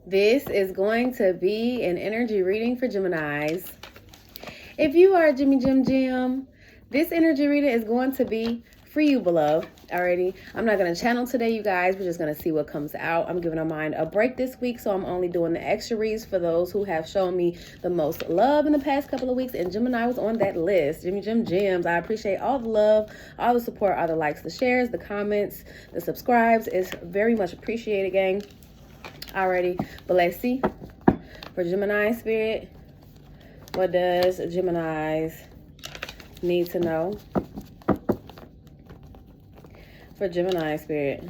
This is going to be an energy reading for Geminis. If you are a Jim, this energy reading is going to be for you, beloved. Alrighty, I'm not going to channel today, you guys. We're just going to see what comes out. I'm giving our mind a break this week, so I'm only doing the extra reads for those who have shown me the most love in the past couple of weeks, and Gemini was on that list. Gems, I appreciate all the love, all the support, all the likes, the shares, the comments, the subscribes. It's very much appreciated, gang. Alrighty, but let's see. For Gemini spirit, what does Geminis need to know? For Gemini spirit,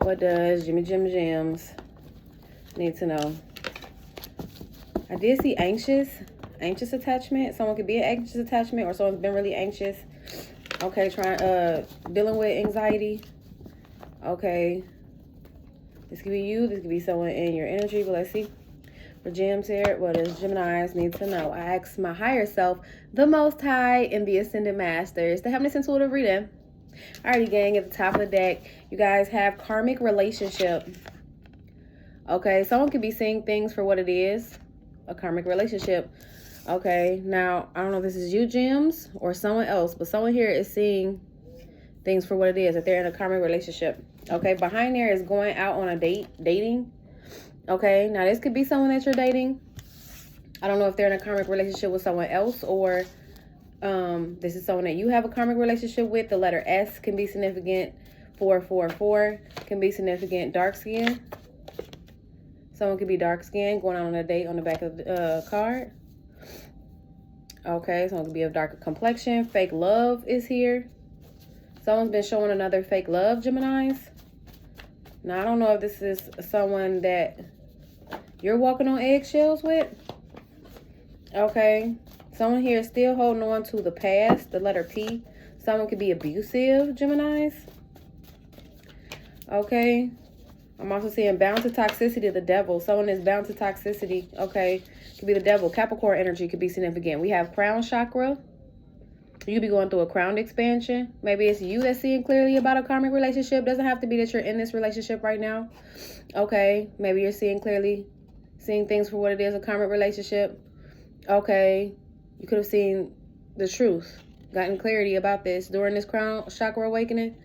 what does Gems need to know? I did see anxious attachment. Someone could be an anxious attachment, or someone's been really anxious. Okay, dealing with anxiety. Okay, this could be you, this could be someone in your energy, but let's see. For Gems here, what does Geminis need to know? I asked my higher self, the Most High, and the Ascended Masters to help me intuitive reading. Alrighty, gang, at the top of the deck, you guys have karmic relationship. Okay, someone could be seeing things for what it is, a karmic relationship. Okay, now, I don't know if this is you, Gems, or someone else, but someone here is seeing things for what it is, that they're in a karmic relationship. Okay, behind there is going out on a dating. Okay, now this could be someone that you're dating. I don't know if they're in a karmic relationship with someone else, or this is someone that you have a karmic relationship with. The letter S can be significant. 444 can be significant. Dark skin. Someone could be dark skin, going on a date on the back of the card. Okay, someone could be of darker complexion. Fake love is here. Someone's been showing another fake love, Geminis. Now, I don't know if this is someone that you're walking on eggshells with. Okay. Someone here is still holding on to the past, the letter P. Someone could be abusive, Geminis. Okay. I'm also seeing bound to toxicity, the devil. Someone is bound to toxicity. Okay. Could be the devil. Capricorn energy could be significant. We have crown chakra. You could be going through a crown expansion. Maybe it's you that's seeing clearly about a karmic relationship. Doesn't have to be that you're in this relationship right now. Okay. Maybe you're seeing clearly, seeing things for what it is, a karmic relationship. Okay. You could have seen the truth, gotten clarity about this during this crown chakra awakening.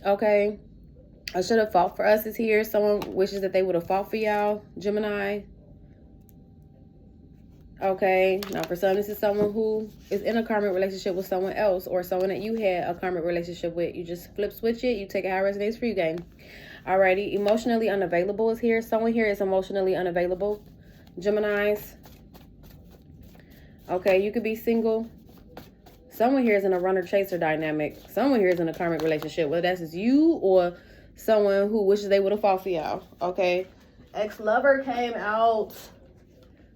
Okay. I should have fought for us is here. Someone wishes that they would have fought for y'all, Gemini. Okay, now for some, this is someone who is in a karmic relationship with someone else, or someone that you had a karmic relationship with. You just flip switch it. You take it how it resonates for you, gang. Alrighty, emotionally unavailable is here. Someone here is emotionally unavailable, Geminis. Okay, you could be single. Someone here is in a runner-chaser dynamic. Someone here is in a karmic relationship, whether that's you or someone who wishes they would have fought for y'all. Okay, ex-lover came out.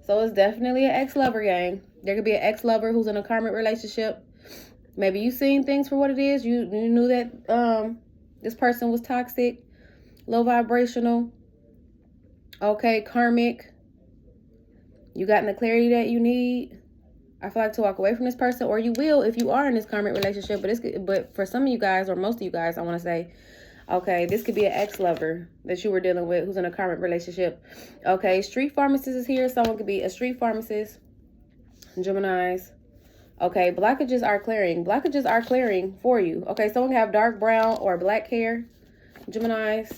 So it's definitely an ex-lover, gang. There could be an ex-lover who's in a karmic relationship. Maybe you seen things for what it is. You knew that this person was toxic, low vibrational. Okay, karmic. You gotten the clarity that you need. I feel like to walk away from this person, or you will if you are in this karmic relationship. But for some of you guys, or most of you guys, I want to say, okay, this could be an ex-lover that you were dealing with who's in a karmic relationship. Okay, street pharmacist is here. Someone could be a street pharmacist. Geminis. Okay, blockages are clearing. Blockages are clearing for you. Okay, someone can have dark brown or black hair. Geminis.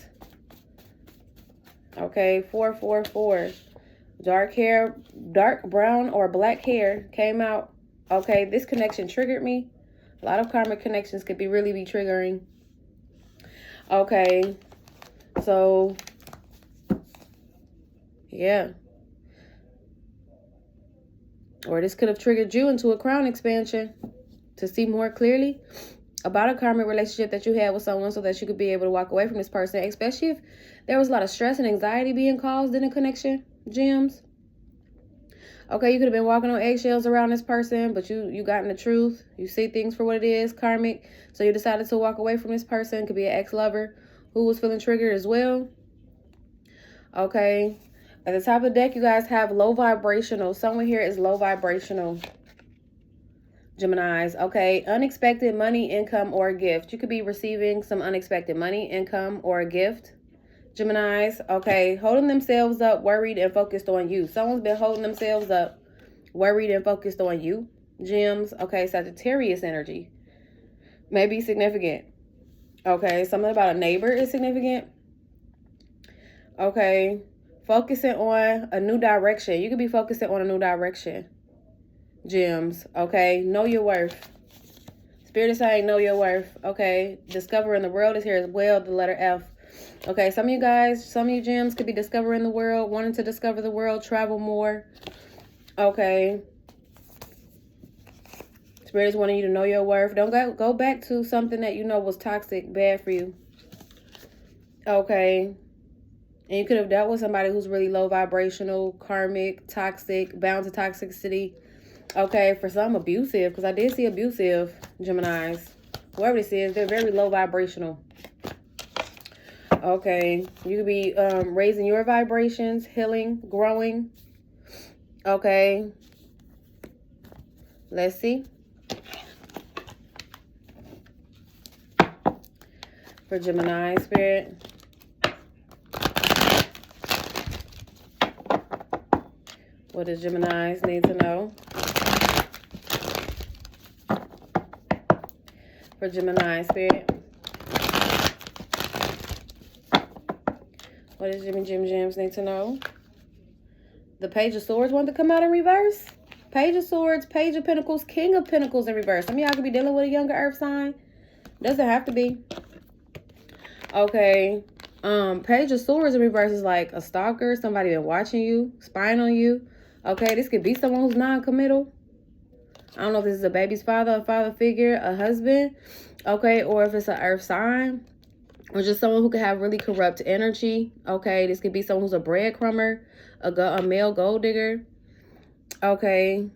Okay, 444. Dark hair, dark brown or black hair came out. Okay, this connection triggered me. A lot of karmic connections could really be triggering. Okay, so, yeah. Or this could have triggered you into a crown expansion to see more clearly about a karmic relationship that you had with someone, so that you could be able to walk away from this person, especially if there was a lot of stress and anxiety being caused in a connection, Gems. Okay, you could have been walking on eggshells around this person, but you gotten the truth. You see things for what it is, karmic. So you decided to walk away from this person. Could be an ex-lover who was feeling triggered as well. Okay. At the top of the deck, you guys have low vibrational. Someone here is low vibrational. Geminis. Okay. Unexpected money, income, or a gift. You could be receiving some unexpected money, income, or a gift. Geminis, okay, holding themselves up, worried and focused on you. Someone's been holding themselves up, worried and focused on you. Gems, okay, Sagittarius energy. Maybe significant. Okay, something about a neighbor is significant. Okay, focusing on a new direction. You could be focusing on a new direction. Gems, okay, know your worth. Spirit is saying know your worth. Okay, discovering the world is here as well, the letter F. Okay, some of you guys, some of you gems could be discovering the world, wanting to discover the world, travel more. Okay. Spirit is wanting you to know your worth. Don't go back to something that you know was toxic, bad for you. Okay. And you could have dealt with somebody who's really low vibrational, karmic, toxic, bound to toxicity. Okay, for some abusive, because I did see abusive Geminis. Whoever this is, they're very low vibrational. Okay, you could be raising your vibrations, healing, growing. Okay, let's see. For Gemini Spirit. What does Geminis need to know? For Gemini Spirit. What does Gems need to know? The Page of Swords want to come out in reverse. Page of Swords, Page of Pentacles, King of Pentacles in reverse. Some of y'all could be dealing with a younger earth sign. Doesn't have to be. Okay. Page of Swords in reverse is like a stalker, somebody been watching you, spying on you. Okay, this could be someone who's non-committal. I don't know if this is a baby's father, a father figure, a husband. Okay, or if it's an earth sign. Or just someone who could have really corrupt energy. Okay, this could be someone who's a breadcrumber, a male gold digger. Okay.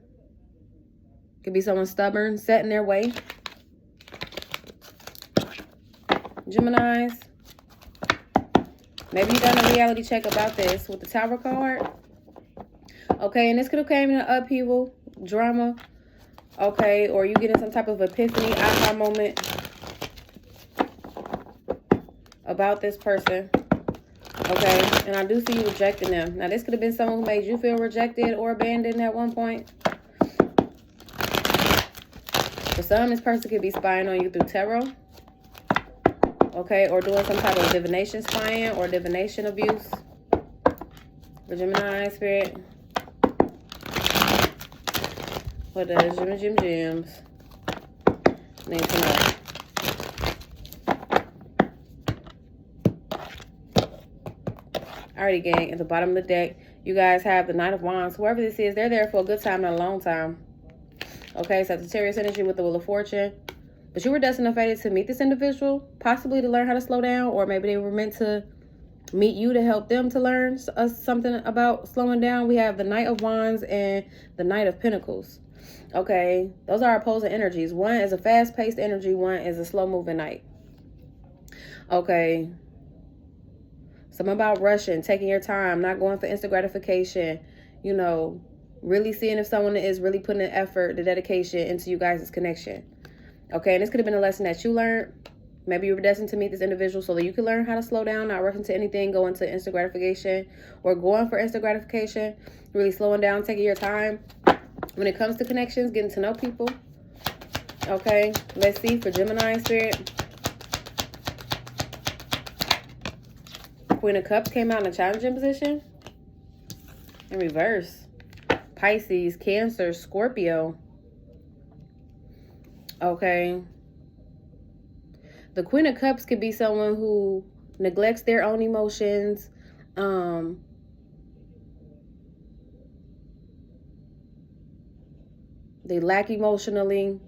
Could be someone stubborn, set in their way. Geminis. Maybe you done a reality check about this with the Tower card. Okay, and this could have came in an upheaval, drama. Okay, or you getting some type of epiphany, aha moment about this person. Okay, and I do see you rejecting them. Now, this could have been someone who made you feel rejected or abandoned at one point. For some, this person could be spying on you through tarot. Okay, or doing some type of divination spying or divination abuse. For Gemini Spirit. What does Gems need to know? Alrighty, gang, at the bottom of the deck, you guys have the Knight of Wands. Whoever this is, they're there for a good time, not a long time. Okay, Sagittarius energy with the Wheel of Fortune. But you were destined and fated to meet this individual, possibly to learn how to slow down, or maybe they were meant to meet you to help them to learn something about slowing down. We have the Knight of Wands and the Knight of Pentacles. Okay, those are opposing energies. One is a fast-paced energy. One is a slow-moving knight. Okay. Something about rushing, taking your time, not going for instant gratification. You know, really seeing if someone is really putting the effort, the dedication into you guys' connection. Okay, and this could have been a lesson that you learned. Maybe you were destined to meet this individual so that you can learn how to slow down, not rushing to anything, going to instant gratification, or going for instant gratification. Really slowing down, taking your time. When it comes to connections, getting to know people. Okay, let's see for Gemini Spirit. Queen of Cups came out in a challenging position. In reverse. Pisces, Cancer, Scorpio. Okay. The Queen of Cups could be someone who neglects their own emotions. They lack emotionally.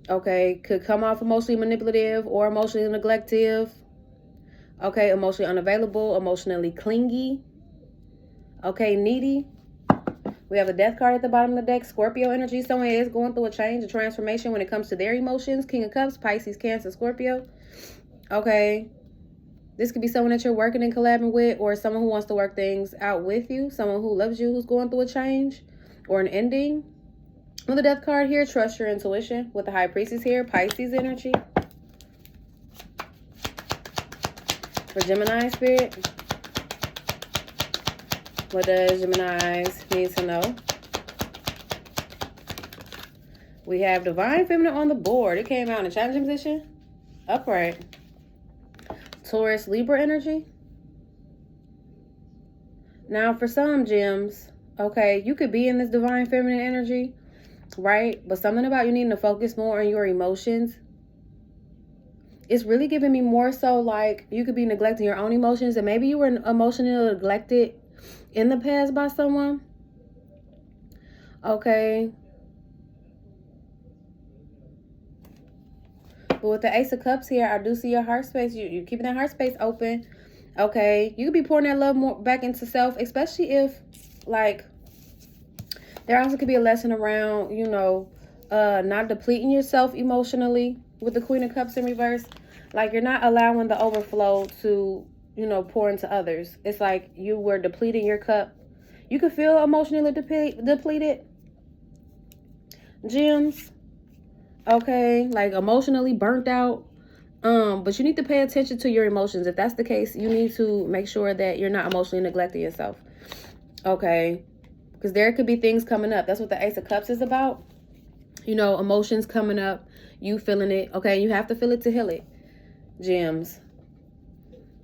Okay, could come off emotionally manipulative or emotionally neglective. Okay, emotionally unavailable, emotionally clingy. Okay, needy. We have the Death card at the bottom of the deck. Scorpio energy. Someone is going through a change, a transformation when it comes to their emotions. King of Cups, Pisces, Cancer, Scorpio. Okay. This could be someone that you're working and collabing with, or someone who wants to work things out with you. Someone who loves you, who's going through a change or an ending. On the Death card here, trust your intuition. With the High Priestess here, Pisces energy. For Gemini spirit, what does Geminis need to know? We have Divine Feminine on the board. It came out in a challenging position. Upright. Taurus, Libra energy. Now, for some gems, okay, you could be in this Divine Feminine energy, right? But something about you needing to focus more on your emotions. It's really giving me more so like you could be neglecting your own emotions, and maybe you were emotionally neglected in the past by someone. Okay. But with the Ace of Cups here, I do see your heart space. You're keeping that heart space open. Okay. You could be pouring that love more back into self, especially if, like, there also could be a lesson around, you know, not depleting yourself emotionally with the Queen of Cups in reverse. Like, you're not allowing the overflow to, you know, pour into others. It's like you were depleting your cup. You could feel emotionally depleted. Gems. Okay, like emotionally burnt out. But you need to pay attention to your emotions. If that's the case, you need to make sure that you're not emotionally neglecting yourself. Okay, because there could be things coming up. That's what the Ace of Cups is about. You know, emotions coming up, you feeling it. Okay, you have to feel it to heal it. Gems.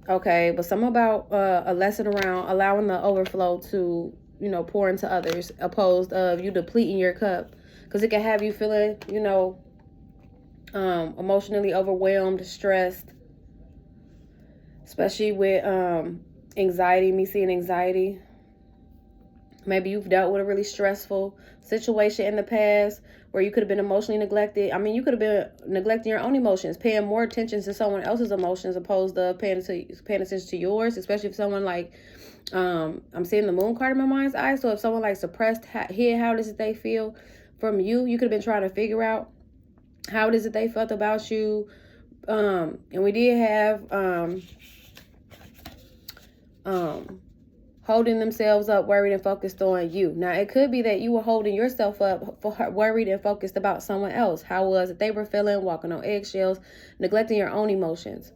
Okay, but something about a lesson around allowing the overflow to, you know, pour into others, opposed of you depleting your cup, because it can have you feeling, you know, emotionally overwhelmed, stressed, especially with anxiety. Me seeing anxiety. Maybe you've dealt with a really stressful situation in the past where you could have been emotionally neglected. I mean, you could have been neglecting your own emotions, paying more attention to someone else's emotions opposed to paying attention to yours, especially if someone like, I'm seeing the Moon card in my mind's eye. So if someone like suppressed here, how does it they feel from you? You could have been trying to figure out how it is that they felt about you. And we did have, holding themselves up, worried and focused on you. Now, it could be that you were holding yourself up, worried and focused about someone else. How was it they were feeling, walking on eggshells, neglecting your own emotions.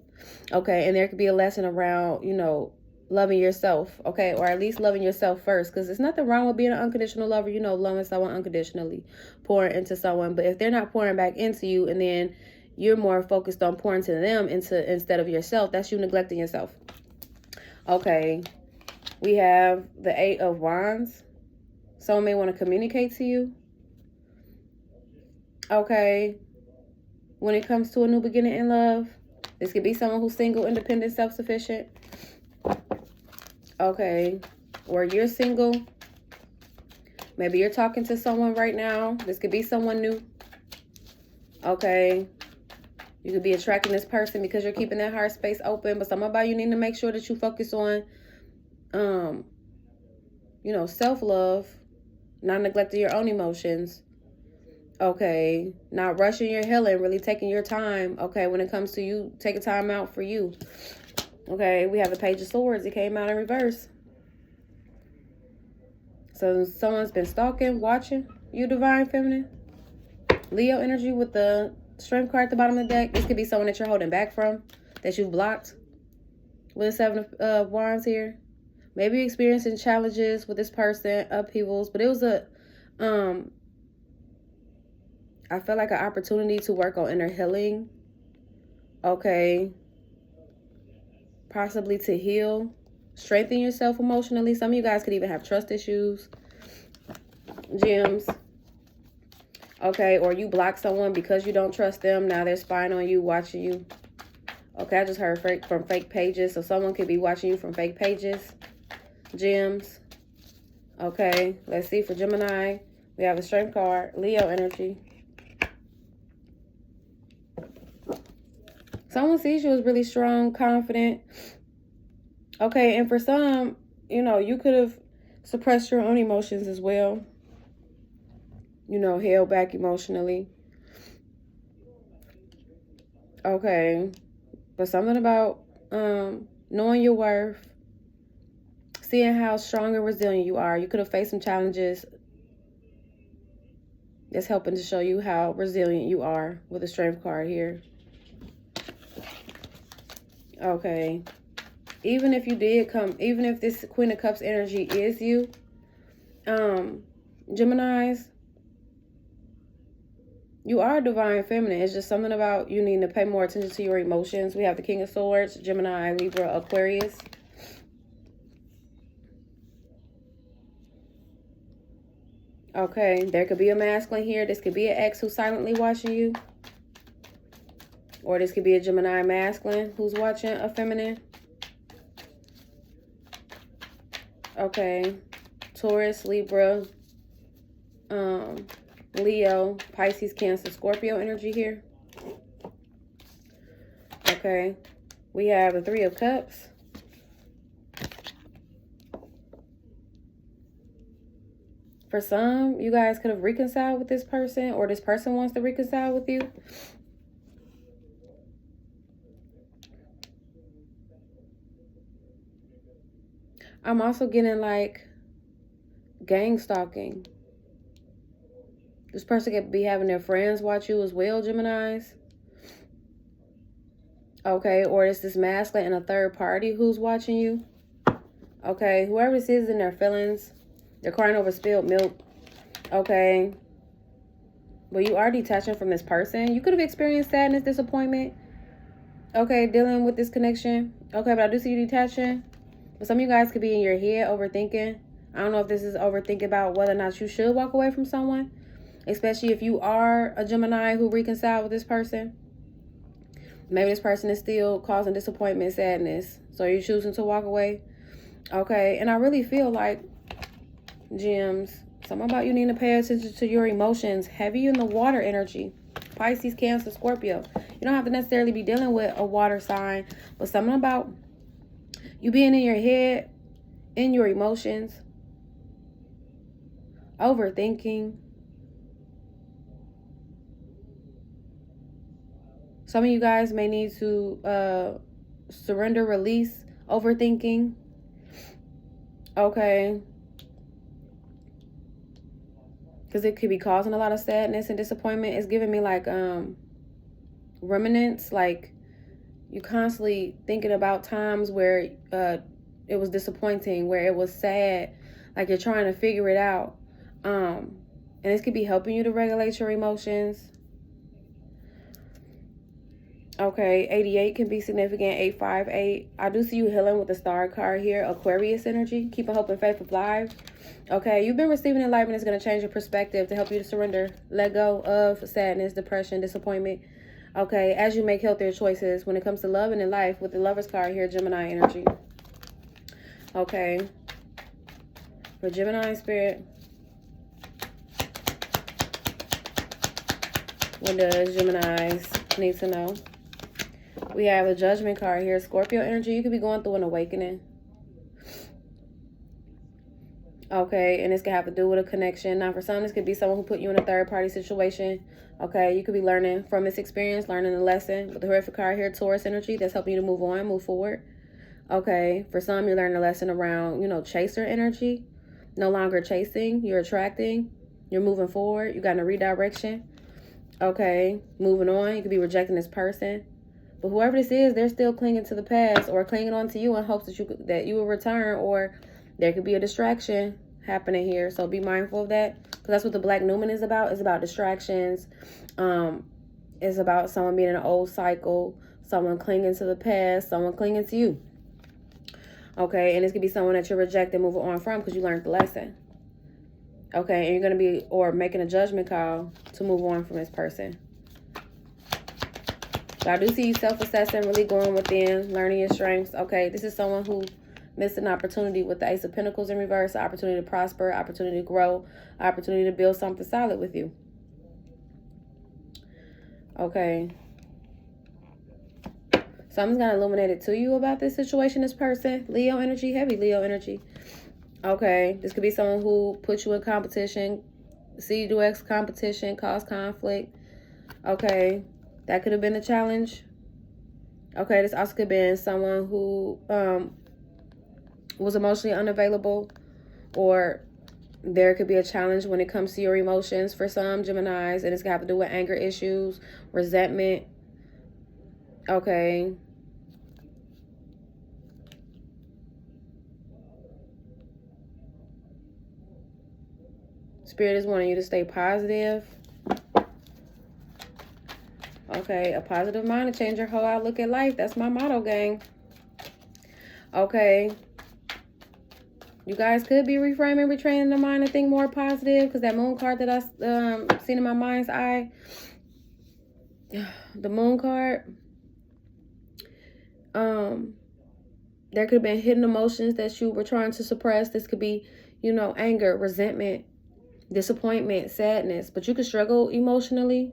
Okay, and there could be a lesson around, you know, loving yourself, okay, or at least loving yourself first, because there's nothing wrong with being an unconditional lover, you know, loving someone unconditionally, pouring into someone. But if they're not pouring back into you, and then you're more focused on pouring to them instead of yourself, that's you neglecting yourself. Okay. We have the 8 of Wands. Someone may want to communicate to you. Okay. When it comes to a new beginning in love, this could be someone who's single, independent, self-sufficient. Okay. Or you're single. Maybe you're talking to someone right now. This could be someone new. Okay. You could be attracting this person because you're keeping that heart space open. But something about you need to make sure that you focus on you know, self-love, not neglecting your own emotions. Okay, not rushing your healing, really taking your time. Okay, when it comes to you, taking time out for you. Okay, we have the Page of Swords. It came out in reverse. So someone's been stalking, watching you, Divine Feminine. Leo energy with the Strength card at the bottom of the deck. This could be someone that you're holding back from, that you've blocked. With the 7 of Wands here. Maybe you're experiencing challenges with this person, upheavals, but it was I felt like an opportunity to work on inner healing. Okay. Possibly to heal, strengthen yourself emotionally. Some of you guys could even have trust issues. Gems. Okay, or you block someone because you don't trust them. Now they're spying on you, watching you. Okay, I just heard from fake pages. So someone could be watching you from fake pages. Gems. Okay, let's see for Gemini. We have a Strength card. Leo energy. Someone sees you as really strong, confident. Okay, and for some, you know, you could have suppressed your own emotions as well. You know, held back emotionally. Okay. But something about knowing your worth, seeing how strong and resilient you are. You could have faced some challenges. It's helping to show you how resilient you are with the Strength card here. Okay. even if you did come, even if this Queen of Cups energy is you, Geminis, you are divine feminine. It's just something about you needing to pay more attention to your emotions. We have the King of Swords, Gemini, Libra, Aquarius. Okay, there could be a masculine here. This could be an ex who's silently watching you. Or this could be a Gemini masculine who's watching a feminine. Okay, Taurus, Libra, Leo, Pisces, Cancer, Scorpio energy here. Okay, we have the Three of Cups. For some, you guys could have reconciled with this person, or this person wants to reconcile with you. I'm also getting like gang stalking. This person could be having their friends watch you as well, Geminis. Okay, or it's this masculine and a third party who's watching you. Okay, whoever this is in their feelings, they're crying over spilled milk. Okay, but you are detaching from this person. You could have experienced sadness, disappointment. Okay, dealing with this connection. Okay, but I do see you detaching. But some of you guys could be in your head overthinking. I don't know if this is overthinking about whether or not you should walk away from someone. Especially if you are a Gemini who reconciled with this person. Maybe this person is still causing disappointment, sadness. So you're choosing to walk away. Okay, and I really feel like, Gems, something about you need to pay attention to your emotions. Heavy in the water energy. Pisces, Cancer, Scorpio. You don't have to necessarily be dealing with a water sign. But something about you being in your head, in your emotions, overthinking. Some of you guys may need to surrender, release, overthinking. Okay. Because it could be causing a lot of sadness and disappointment. It's giving me like remnants, like you constantly thinking about times where it was disappointing, where it was sad, like you're trying to figure it out. And this could be helping you to regulate your emotions. Okay, 88 can be significant, 858. I do see you healing with the star card here, Aquarius energy. Keep a hope and faith alive. Okay, you've been receiving enlightenment. It's going to change your perspective to help you to surrender, let go of sadness, depression, disappointment. Okay, as you make healthier choices when it comes to love and in life with the Lover's card here, Gemini energy. Okay, for Gemini spirit, what does Geminis need to know? We have a Judgment card here, Scorpio energy. You could be going through an awakening. Okay, and this could have to do with a connection. Now, for some, this could be someone who put you in a third-party situation. Okay, you could be learning from this experience, learning a lesson. With the horrific card here, Taurus energy, that's helping you to move on, move forward. Okay, for some, you're learning a lesson around, chaser energy. No longer chasing, you're attracting. You're moving forward. You got a redirection. Okay, moving on. You could be rejecting this person. But whoever this is, they're still clinging to the past or clinging on to you in hopes that you will return, or there could be a distraction happening here. So be mindful of that, because that's what the Black Newman is about. It's about distractions. It's about someone being in an old cycle, someone clinging to the past, someone clinging to you. Okay, and this could be someone that you're rejecting, moving on from because you learned the lesson. Okay, and you're going to be, or making a judgment call to move on from this person. So I do see you self-assessing, really going within, learning your strengths. Okay, this is someone who missed an opportunity with the Ace of Pentacles in reverse, opportunity to prosper, opportunity to grow, opportunity to build something solid with you. Okay. Something's going to illuminate it to you about this situation, this person. Leo energy, heavy Leo energy. Okay, this could be someone who put you in competition, see you do X competition, cause conflict. Okay, that could have been a challenge. Okay, this also could have been someone who was emotionally unavailable, or there could be a challenge when it comes to your emotions for some Geminis, and it's going to have to do with anger issues, resentment. Okay. Spirit is wanting you to stay positive. Okay, a positive mind to change your whole outlook at life. That's my motto, gang. Okay. You guys could be reframing, retraining the mind to think more positive, because that moon card that I seen in my mind's eye, the moon card, there could have been hidden emotions that you were trying to suppress. This could be, you know, anger, resentment, disappointment, sadness, but you could struggle emotionally.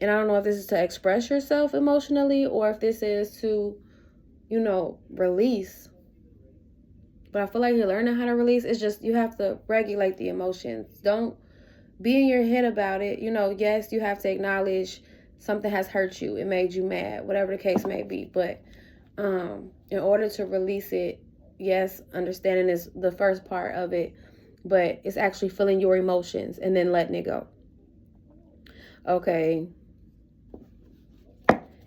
And I don't know if this is to express yourself emotionally or if this is to, you know, release. But I feel like you're learning how to release. It's just you have to regulate the emotions. Don't be in your head about it. You know, yes, you have to acknowledge something has hurt you. It made you mad, whatever the case may be. But in order to release it, yes, understanding is the first part of it. But it's actually feeling your emotions and then letting it go. Okay.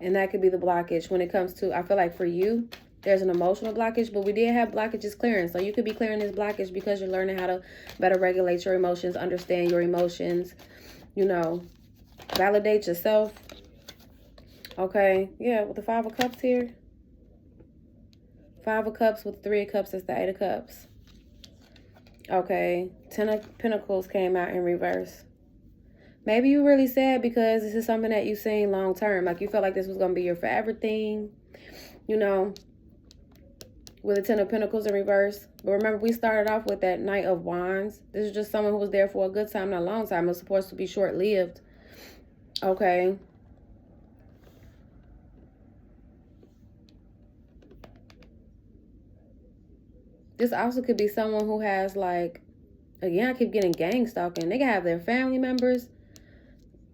And that could be the blockage when it comes to, I feel like for you, there's an emotional blockage, but we did have blockages clearing. So you could be clearing this blockage because you're learning how to better regulate your emotions, understand your emotions, you know, validate yourself. Okay, yeah, with the 5 of Cups here. 5 of Cups with 3 of Cups, that's the 8 of Cups. Okay, 10 of Pentacles came out in reverse. Maybe you really sad because this is something that you've seen long term. Like you felt like this was going to be your forever thing, you know, with the 10 of Pentacles in reverse. But remember, we started off with that Knight of Wands. This is just someone who was there for a good time, not a long time. It was supposed to be short-lived. Okay. This also could be someone who has, like, again, I keep getting gang stalking. They can have their family members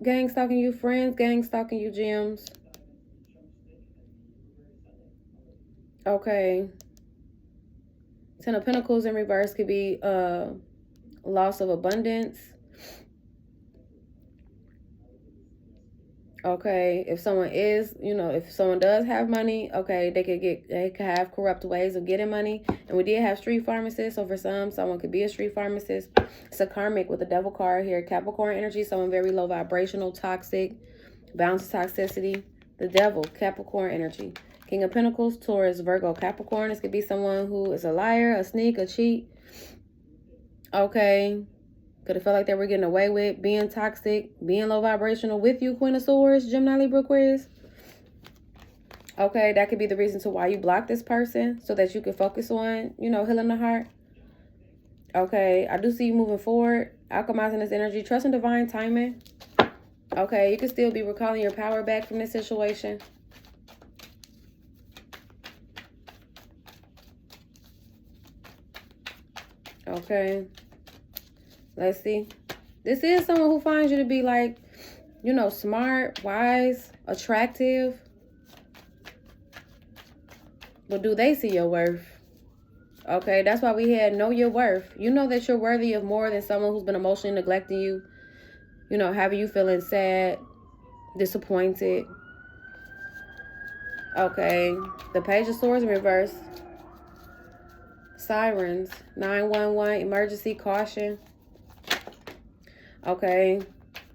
gang stalking you, friends gang stalking you, gems. Okay. 10 of Pentacles in reverse could be loss of abundance. Okay, if someone is, you know, if someone does have money, okay, they could have corrupt ways of getting money. And we did have street pharmacists, so for someone could be a street pharmacist. It's a karmic with the devil card here, Capricorn energy, someone very low vibrational, toxic, bound to toxicity. The devil, Capricorn energy. King of Pentacles, Taurus, Virgo, Capricorn. This could be someone who is a liar, a sneak, a cheat. Okay. Could have felt like they were getting away with being toxic, being low vibrational with you, Queen of Swords, Gemini, Libra, Aquarius. Okay, that could be the reason to why you block this person so that you can focus on, you know, healing the heart. Okay, I do see you moving forward, alchemizing this energy, trusting divine timing. Okay, you can still be recalling your power back from this situation. Okay. Let's see. This is someone who finds you to be, like, you know, smart, wise, attractive. But do they see your worth? Okay, that's why we had know your worth. You know that you're worthy of more than someone who's been emotionally neglecting you. You know, having you feeling sad, disappointed. Okay, the Page of Swords in reverse. Sirens, 911, emergency, caution. Okay,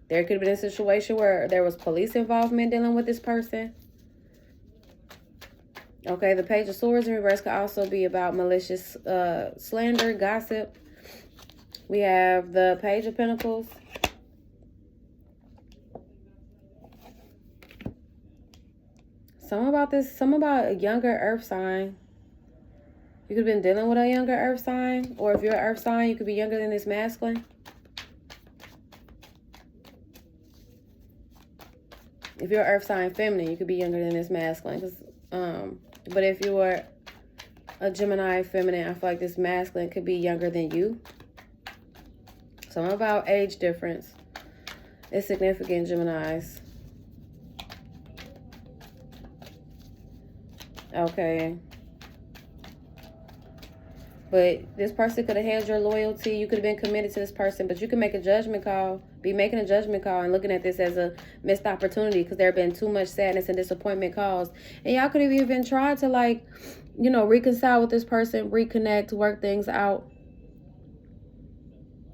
there could have been a situation where there was police involvement dealing with this person. Okay, the Page of Swords in reverse could also be about malicious slander, gossip. We have the Page of Pentacles. Something about a younger earth sign. You could have been dealing with a younger earth sign. Or if you're an earth sign, you could be younger than this masculine. If you're earth sign feminine, you could be younger than this masculine. But if you were a Gemini feminine, I feel like this masculine could be younger than you. Something about age difference is significant, Geminis. Okay. But this person could have held your loyalty. You could have been committed to this person, but you can make a judgment call, be making a judgment call and looking at this as a missed opportunity because there have been too much sadness and disappointment caused. And y'all could have even tried to, like, you know, reconcile with this person, reconnect, work things out.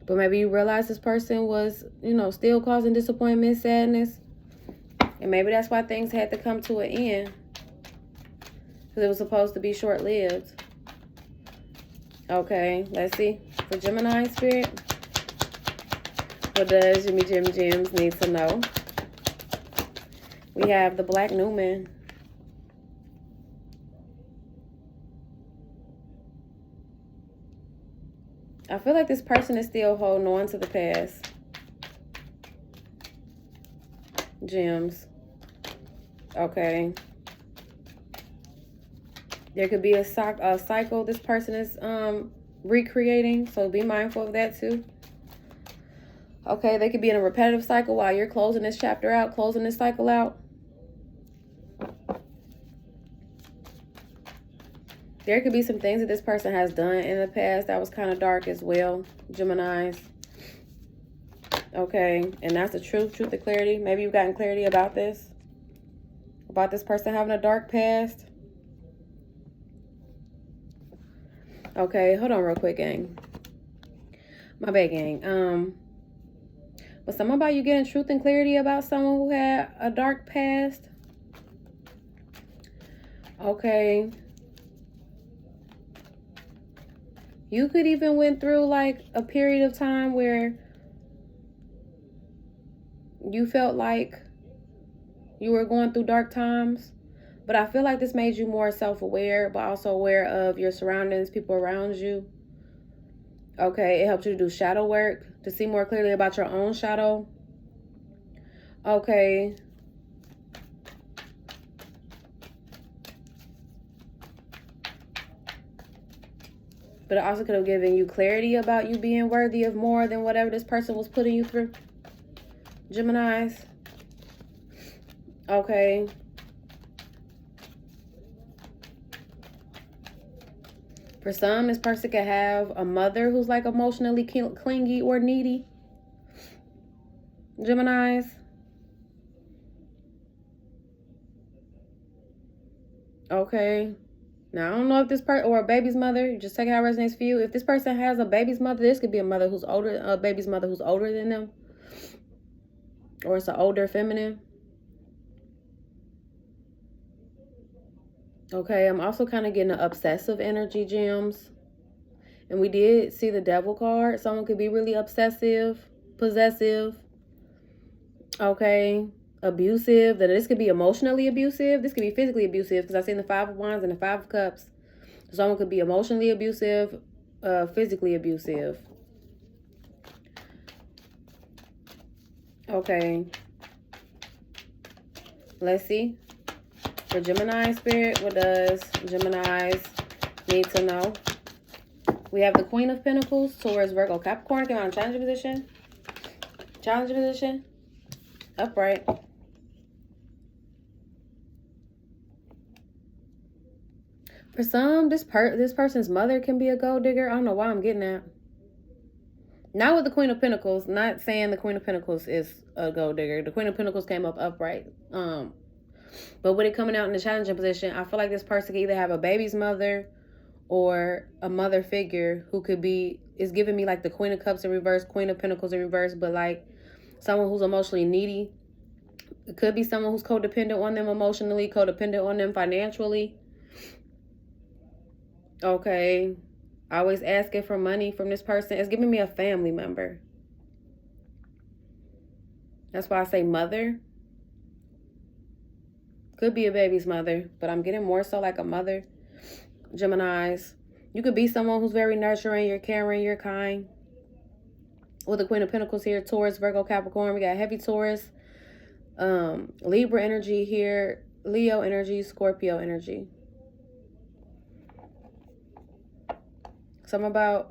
But maybe you realize this person was, you know, still causing disappointment, sadness. And maybe that's why things had to come to an end. Because it was supposed to be short-lived. Okay, let's see. For Gemini Spirit, what does Jimmy Jim Jims need to know? We have the Black Newman. I feel like this person is still holding on to the past. Gems. Okay. There could be a cycle this person is recreating, so be mindful of that too. Okay, they could be in a repetitive cycle while you're closing this chapter out, closing this cycle out. There could be some things that this person has done in the past that was kind of dark as well, Geminis. Okay, and that's the truth and clarity. Maybe you've gotten clarity about this person having a dark past. Okay, hold on real quick, gang. My bad, gang. But something about you getting truth and clarity about someone who had a dark past. Okay. You could even went through like a period of time where you felt like you were going through dark times. But I feel like this made you more self-aware, but also aware of your surroundings, people around you. Okay, it helped you to do shadow work, to see more clearly about your own shadow. Okay. But it also could have given you clarity about you being worthy of more than whatever this person was putting you through. Geminis. Okay. For some, this person could have a mother who's like emotionally clingy or needy. Geminis. Okay. Now, I don't know if this person, or a baby's mother, just take it how it resonates for you. If this person has a baby's mother, this could be a mother who's older, a baby's mother who's older than them. Or it's an older feminine. Okay, I'm also kind of getting an obsessive energy, gems. And we did see the devil card. Someone could be really obsessive, possessive. Okay, abusive. That this could be emotionally abusive. This could be physically abusive because I've seen the 5 of Wands and the 5 of Cups. Someone could be emotionally abusive, physically abusive. Okay. Let's see. For Gemini Spirit, what does Geminis need to know? We have the Queen of Pentacles, Taurus, Virgo, Capricorn. Come on, challenge position. Challenge position. Upright. For some, this person's mother can be a gold digger. I don't know why I'm getting that. Not with the Queen of Pentacles. Not saying the Queen of Pentacles is a gold digger. The Queen of Pentacles came up upright. But with it coming out in the challenging position, I feel like this person could either have a baby's mother or a mother figure who could be, is giving me like the Queen of Cups in reverse, Queen of Pentacles in reverse, but like someone who's emotionally needy. It could be someone who's codependent on them emotionally, codependent on them financially. Okay. Always asking for money from this person. It's giving me a family member. That's why I say mother. Could be a baby's mother, but I'm getting more so like a mother. Geminis. You could be someone who's very nurturing, you're caring, you're kind. With the Queen of Pentacles here, Taurus, Virgo, Capricorn. We got heavy Taurus, Libra energy here, Leo energy, Scorpio energy. Something about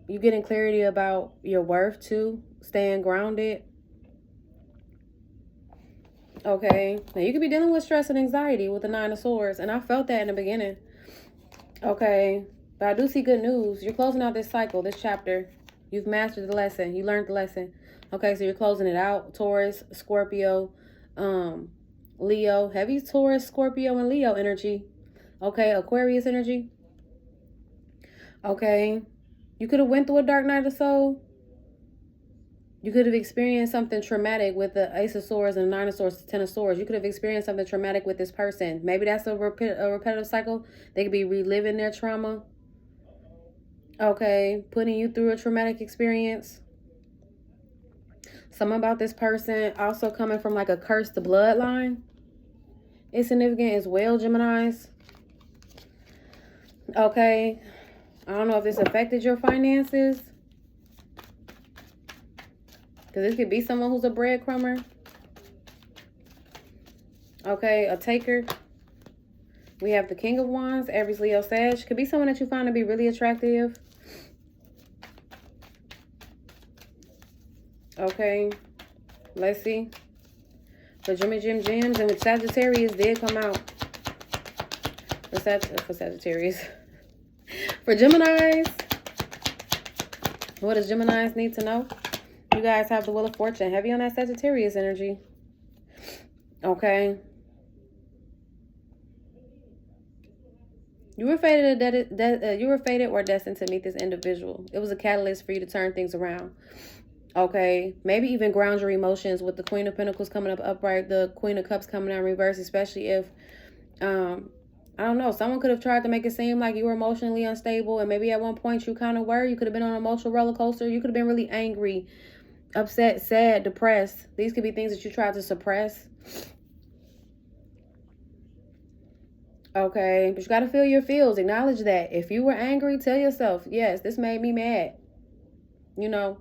you getting clarity about your worth too, staying grounded. Okay, now you could be dealing with stress and anxiety with the 9 of Swords, and I felt that in the beginning. Okay, but I do see good news. You're closing out this cycle, this chapter. You've mastered the lesson. You learned the lesson. Okay, so you're closing it out. Taurus, Scorpio, Leo, heavy Taurus, Scorpio, and Leo energy. Okay, Aquarius energy. Okay, you could have went through a dark night of soul. You could have experienced something traumatic with the Ace of Swords and the Nine of Swords, the Ten of Swords. You could have experienced something traumatic with this person. Maybe that's a repetitive cycle. They could be reliving their trauma. Okay, putting you through a traumatic experience. Something about this person also coming from like a cursed bloodline. It's significant as well, Geminis. Okay, I don't know if this affected your finances. Because this could be someone who's a breadcrumber. Okay, a taker. We have the King of Wands, Aries, Leo, Sag. Could be someone that you find to be really attractive. Okay, let's see. For Jimmy Jim Gems, and with Sagittarius did come out. For Sagittarius. For Geminis, what does Geminis need to know? You guys have the Wheel of Fortune, heavy on that Sagittarius energy. Okay. You were fated or destined to meet this individual. It was a catalyst for you to turn things around. Okay. Maybe even ground your emotions with the Queen of Pentacles coming up upright, the Queen of Cups coming out in reverse, especially if, I don't know, someone could have tried to make it seem like you were emotionally unstable, and maybe at one point you kind of were. You could have been on an emotional roller coaster. You could have been really angry, upset, sad, depressed. These could be things that you tried to suppress. Okay, but you got to feel your feels. Acknowledge that. If you were angry, tell yourself, yes, this made me mad. You know,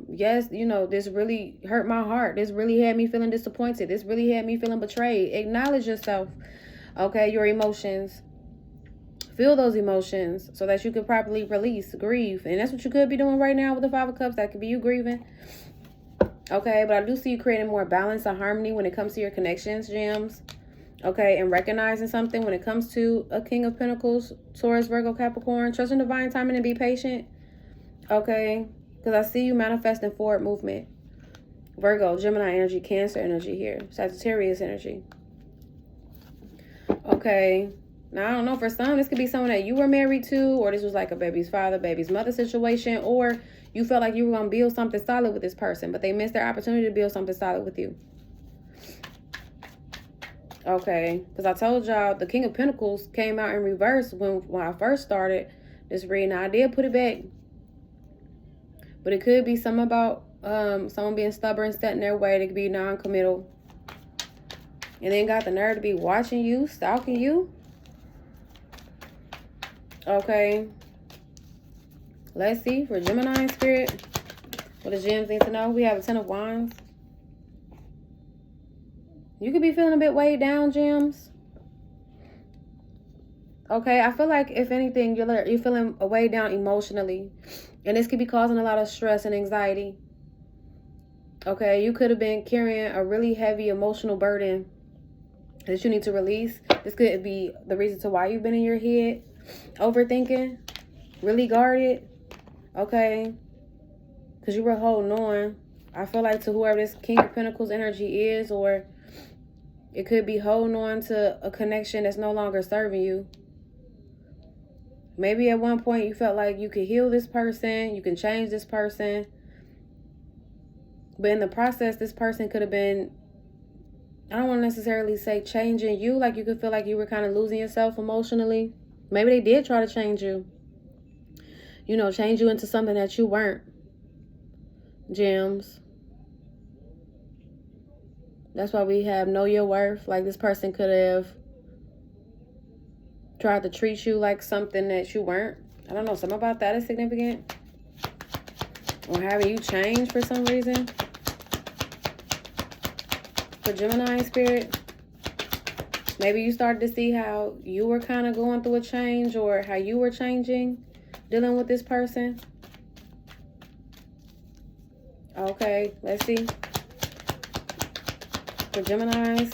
yes, you know, this really hurt my heart. This really had me feeling disappointed. This really had me feeling betrayed. Acknowledge yourself. Okay, your emotions. Feel those emotions so that you can properly release, grieve. And that's what you could be doing right now with the Five of Cups. That could be you grieving. Okay, but I do see you creating more balance and harmony when it comes to your connections, Gems. Okay, and recognizing something when it comes to a King of Pentacles, Taurus, Virgo, Capricorn. Trust in divine timing and be patient. Okay, because I see you manifesting forward movement. Virgo, Gemini energy, Cancer energy here. Sagittarius energy. Okay. Now, I don't know. For some, this could be someone that you were married to, or this was like a baby's father, baby's mother situation, or you felt like you were going to build something solid with this person, but they missed their opportunity to build something solid with you. Okay. Because I told y'all the King of Pentacles came out in reverse when I first started this reading. Now, I did put it back. But it could be something about someone being stubborn, set in their way. They could be non-committal. And then got the nerve to be watching you, stalking you. Okay. Let's see. For Gemini spirit, what does Gems need to know? We have a Ten of Wands. You could be feeling a bit weighed down, Gems. Okay. I feel like, if anything, you're feeling weighed down emotionally. And this could be causing a lot of stress and anxiety. Okay. You could have been carrying a really heavy emotional burden that you need to release. This could be the reason to why you've been in your head, overthinking, really guarded. Okay. Because you were holding on. I feel like to whoever this King of Pentacles energy is, or it could be holding on to a connection that's no longer serving you. Maybe at one point you felt like you could heal this person, you can change this person. But in the process, this person could have been, I don't want to necessarily say changing you. Like you could feel like you were kind of losing yourself emotionally. Maybe they did try to change you. You know, change you into something that you weren't. Gems. That's why we have know your worth. Like this person could have tried to treat you like something that you weren't. I don't know. Something about that is significant. Or having you change for some reason. For Gemini spirit, maybe you started to see how you were kind of going through a change, or how you were changing, dealing with this person. Okay, let's see. For Geminis.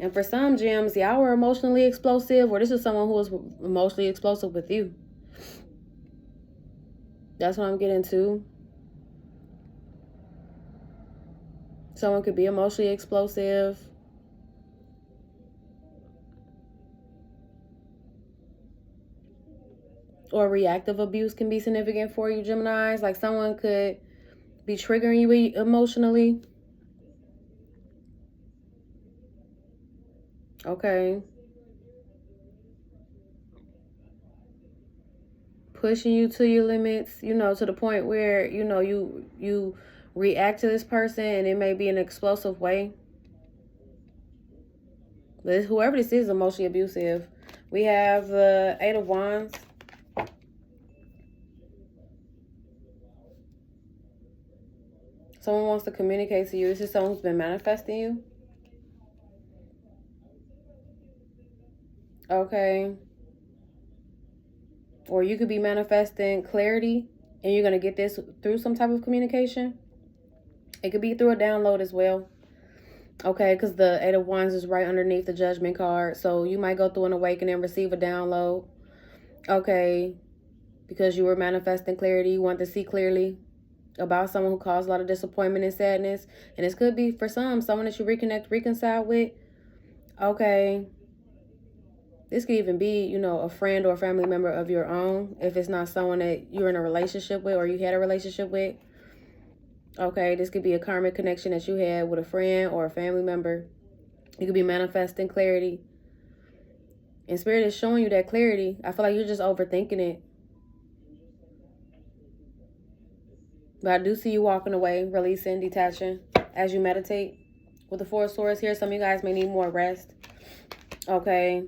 And for some Gems, y'all were emotionally explosive, or this is someone who was emotionally explosive with you. That's what I'm getting to. Someone could be emotionally explosive. or reactive abuse can be significant for you, Geminis. Like someone could be triggering you emotionally. Okay. Pushing you to your limits, you know, to the point where, you know, you react to this person and it may be in an explosive way. But whoever this is emotionally abusive. We have the 8 of Wands. Someone wants to communicate to you. This is someone who's been manifesting you. Okay. Or you could be manifesting clarity and you're going to get this through some type of communication. It could be through a download as well. Okay, because the 8 of Wands is right underneath the Judgment card. So you might go through an awakening and receive a download. Okay, because you were manifesting clarity. You want to see clearly about someone who caused a lot of disappointment and sadness. And this could be, for someone that you reconcile with. Okay. This could even be, you know, a friend or a family member of your own. If it's not someone that you're in a relationship with or you had a relationship with. Okay, this could be a karmic connection that you had with a friend or a family member. You could be manifesting clarity. And Spirit is showing you that clarity. I feel like you're just overthinking it. But I do see you walking away, releasing, detaching as you meditate. With the 4 of Swords here, some of you guys may need more rest. Okay.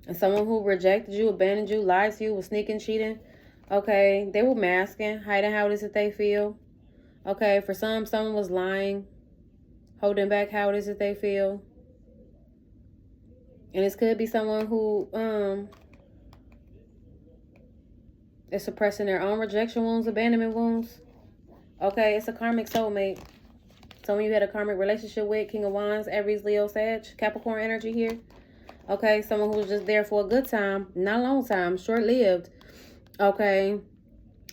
And someone who rejected you, abandoned you, lied to you, was sneaking, cheating. Okay, they were masking, hiding how it is that they feel. Okay, for someone was lying, holding back how it is that they feel. And this could be someone who is suppressing their own rejection wounds, abandonment wounds. Okay, it's a karmic soulmate. Someone you had a karmic relationship with, King of Wands, Aries, Leo, Sag, Capricorn energy here. Okay, someone who's just there for a good time, not a long time, short-lived. Okay,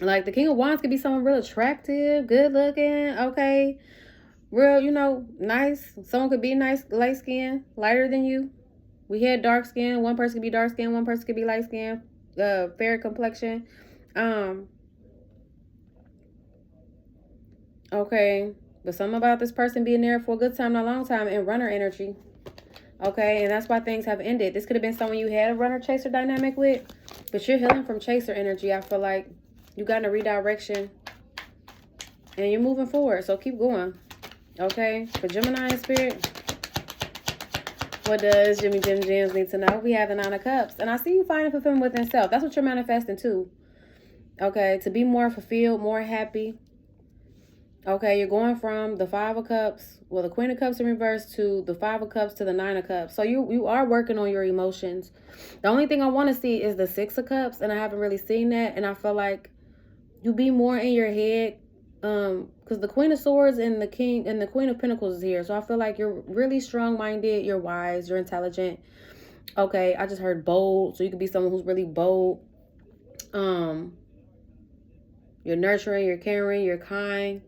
like the King of Wands could be someone real attractive, good looking, okay, real, you know, nice. Someone could be nice, light skin, lighter than you. We had dark skin. One person could be dark skin, one person could be light skin, fair complexion. Okay, but something about this person being there for a good time, not a long time, and runner energy. Okay, and that's why things have ended. This could have been someone you had a runner-chaser dynamic with, but you're healing from chaser energy. I feel like you got in a redirection, and you're moving forward, so keep going. Okay, for Gemini in Spirit, what does Jimmy Jim Jams need to know? We have the 9 of Cups, and I see you finding fulfillment within self. That's what you're manifesting too. Okay, to be more fulfilled, more happy. Okay, you're going from the 5 of Cups, well, the Queen of Cups in reverse, to the 5 of Cups to the 9 of Cups. So you are working on your emotions. The only thing I want to see is the 6 of Cups, and I haven't really seen that. And I feel like you be more in your head, because the Queen of Swords and the King and the Queen of Pentacles is here. So I feel like you're really strong-minded, you're wise, you're intelligent. Okay, I just heard bold, so you could be someone who's really bold. You're nurturing, you're caring, you're kind.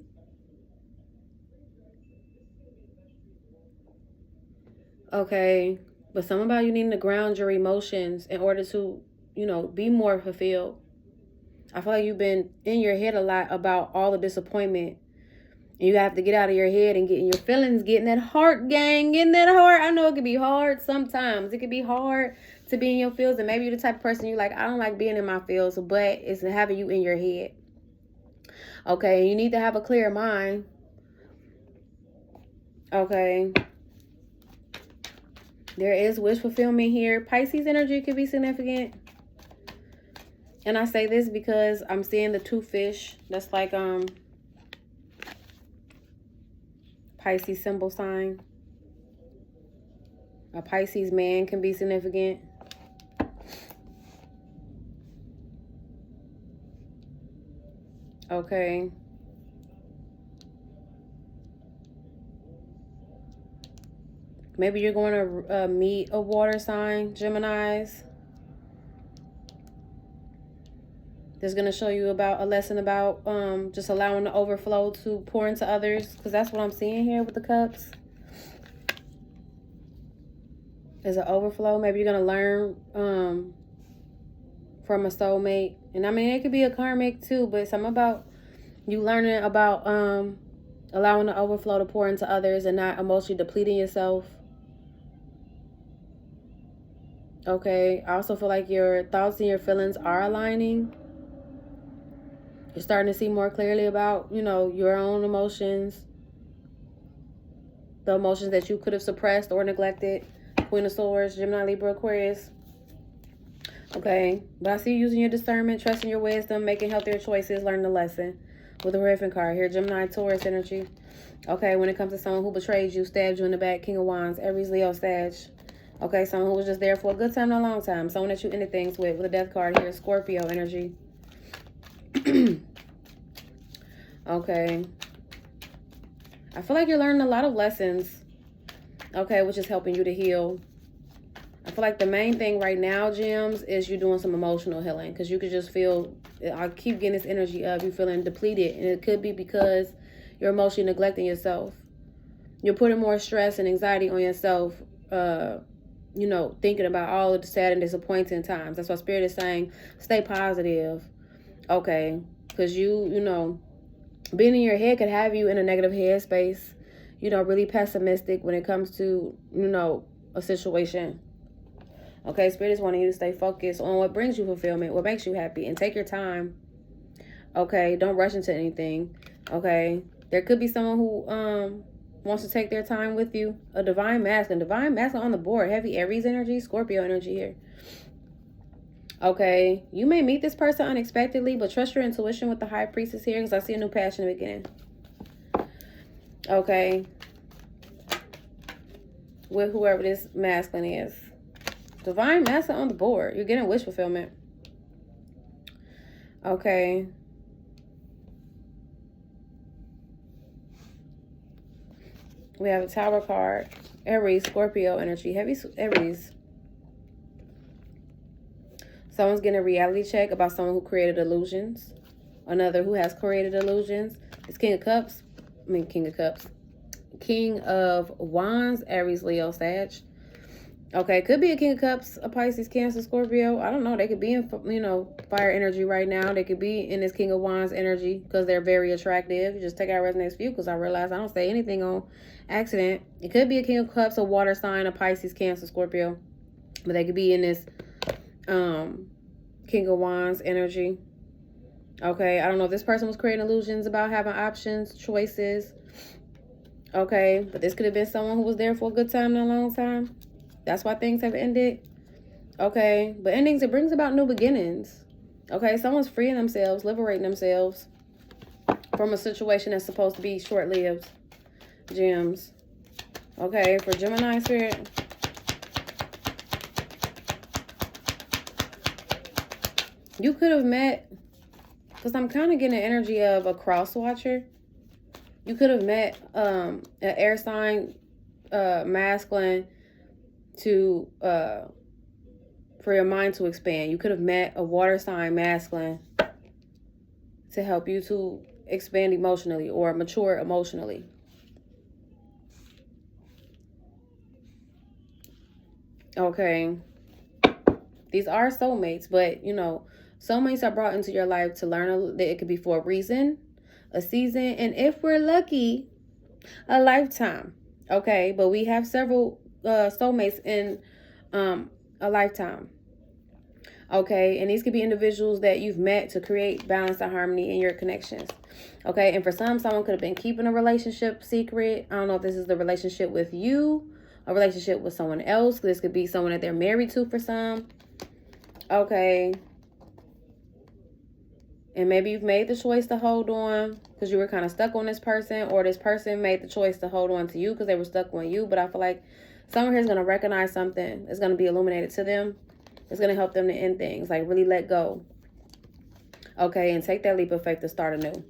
Okay, but something about you needing to ground your emotions in order to, you know, be more fulfilled. I feel like you've been in your head a lot about all the disappointment. And you have to get out of your head and get in your feelings, getting that heart, gang, getting that heart. I know it can be hard sometimes. It can be hard to be in your feels. And maybe you're the type of person you're like, I don't like being in my feels, but it's having you in your head. Okay, you need to have a clear mind. Okay. There is wish fulfillment here. Pisces energy could be significant. And I say this because I'm seeing the 2 fish. That's like Pisces symbol sign. A Pisces man can be significant. Okay. Maybe you're going to meet a water sign, Geminis. This is going to show you about a lesson about just allowing the overflow to pour into others. Because that's what I'm seeing here with the cups. There's an overflow. Maybe you're going to learn from a soulmate. And I mean, it could be a karmic too, but something about you learning about allowing the overflow to pour into others and not emotionally depleting yourself. Okay, I also feel like your thoughts and your feelings are aligning. You're starting to see more clearly about, you know, your own emotions. The emotions that you could have suppressed or neglected. Queen of Swords, Gemini, Libra, Aquarius. Okay, but I see you using your discernment, trusting your wisdom, making healthier choices, learning the lesson. With the Hierophant card here, Gemini, Taurus energy. Okay, when it comes to someone who betrayed you, stabbed you in the back, King of Wands, Aries, Leo, Sag. Okay, someone who was just there for a good time and a long time. Someone that you ended things with a Death card here, Scorpio energy. Okay. I feel like you're learning a lot of lessons. Okay, which is helping you to heal. I feel like the main thing right now, Gems, is you doing some emotional healing. Because you could just feel, I keep getting this energy of you feeling depleted. And it could be because you're emotionally neglecting yourself. You're putting more stress and anxiety on yourself, you know, thinking about all of the sad and disappointing times. That's why Spirit is saying, stay positive. Okay, because you know, being in your head could have you in a negative headspace. You know, really pessimistic when it comes to, you know, a situation. Okay, Spirit is wanting you to stay focused on what brings you fulfillment, what makes you happy, and take your time. Okay, don't rush into anything. Okay, there could be someone who wants to take their time with you. A divine masculine on the board. Heavy Aries energy, Scorpio energy here. Okay, you may meet this person unexpectedly, but trust your intuition with the High Priestess here, because I see a new passion beginning. Okay, with whoever this masculine is. Divine masculine on the board. You're getting wish fulfillment. Okay. We have a Tower card. Aries, Scorpio energy. Heavy Aries. Someone's getting a reality check about someone who created illusions. Another who has created illusions. It's King of Cups. I mean, King of Cups. King of Wands, Aries, Leo, Sag. Okay, could be a King of Cups, a Pisces, Cancer, Scorpio. I don't know. They could be in, you know, fire energy right now. They could be in this King of Wands energy because they're very attractive. You just take out resonates few, because I realize I don't say anything on accident. It could be a King of Cups, a water sign, a Pisces, Cancer, Scorpio. But they could be in this King of Wands energy. Okay, I don't know if this person was creating illusions about having options, choices. Okay, but this could have been someone who was there for a good time and a long time. That's why things have ended. Okay, but endings, it brings about new beginnings. Okay, someone's freeing themselves, liberating themselves from a situation that's supposed to be short-lived. Gems. Okay, for Gemini Spirit. You could have met, because I'm kind of getting the energy of a cross watcher. You could have met an air sign, masculine, to for your mind to expand. You could have met a water sign masculine to help you to expand emotionally or mature emotionally. Okay, these are soulmates, but you know, soulmates are brought into your life to learn that it could be for a reason, a season, and if we're lucky, a lifetime. Okay, but we have several soulmates in a lifetime. Okay, and these could be individuals that you've met to create balance and harmony in your connections. Okay, and for someone could have been keeping a relationship secret. I don't know if this is the relationship with you, a relationship with someone else. This could be someone that they're married to for some. Okay, and maybe you've made the choice to hold on because you were kind of stuck on this person, or this person made the choice to hold on to you because they were stuck on you. But I feel like someone here is going to recognize something. It's going to be illuminated to them. It's going to help them to end things, like really let go. Okay, and take that leap of faith to start anew.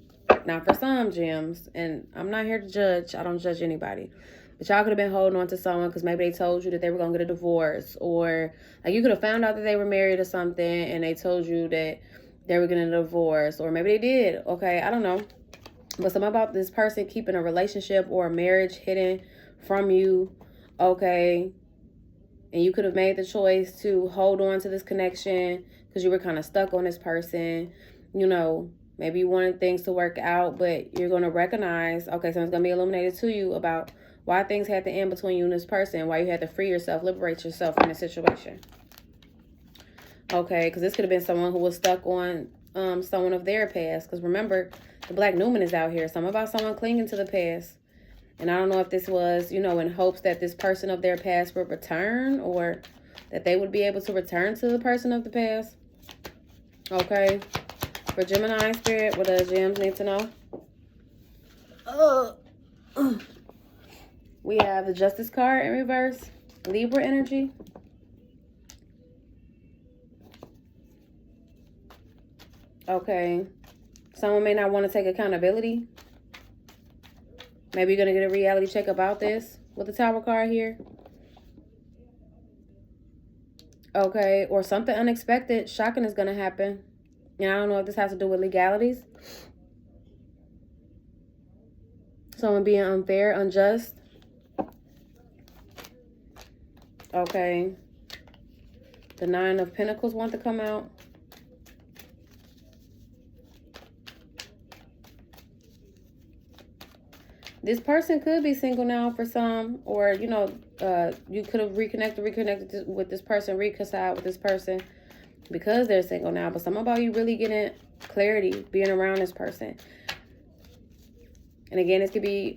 Now, for some, Gems, and I'm not here to judge. I don't judge anybody. But y'all could have been holding on to someone because maybe they told you that they were going to get a divorce. Or like you could have found out that they were married or something and they told you that they were getting a divorce. Or maybe they did. Okay, I don't know. But something about this person keeping a relationship or a marriage hidden from you. Okay. And you could have made the choice to hold on to this connection because you were kind of stuck on this person. You know, maybe you wanted things to work out, but you're going to recognize, okay, something's going to be illuminated to you about why things had to end between you and this person, why you had to free yourself, liberate yourself from the situation. Okay, because this could have been someone who was stuck on someone of their past. Because remember, the Black Newman is out here. Something about someone clinging to the past. And I don't know if this was, you know, in hopes that this person of their past would return, or that they would be able to return to the person of the past. Okay. For Gemini Spirit, what does Gems need to know? We have the Justice card in reverse. Libra energy. Okay. Someone may not want to take accountability. Maybe you're going to get a reality check about this with the Tower card here. Okay. Or something unexpected, shocking is going to happen. And I don't know if this has to do with legalities. Someone being unfair, unjust. Okay. The Nine of Pentacles want to come out. This person could be single now for some, or, you know, you could have reconnected with this person, reconciled with this person because they're single now. But something about you really getting clarity, being around this person. And again, this could be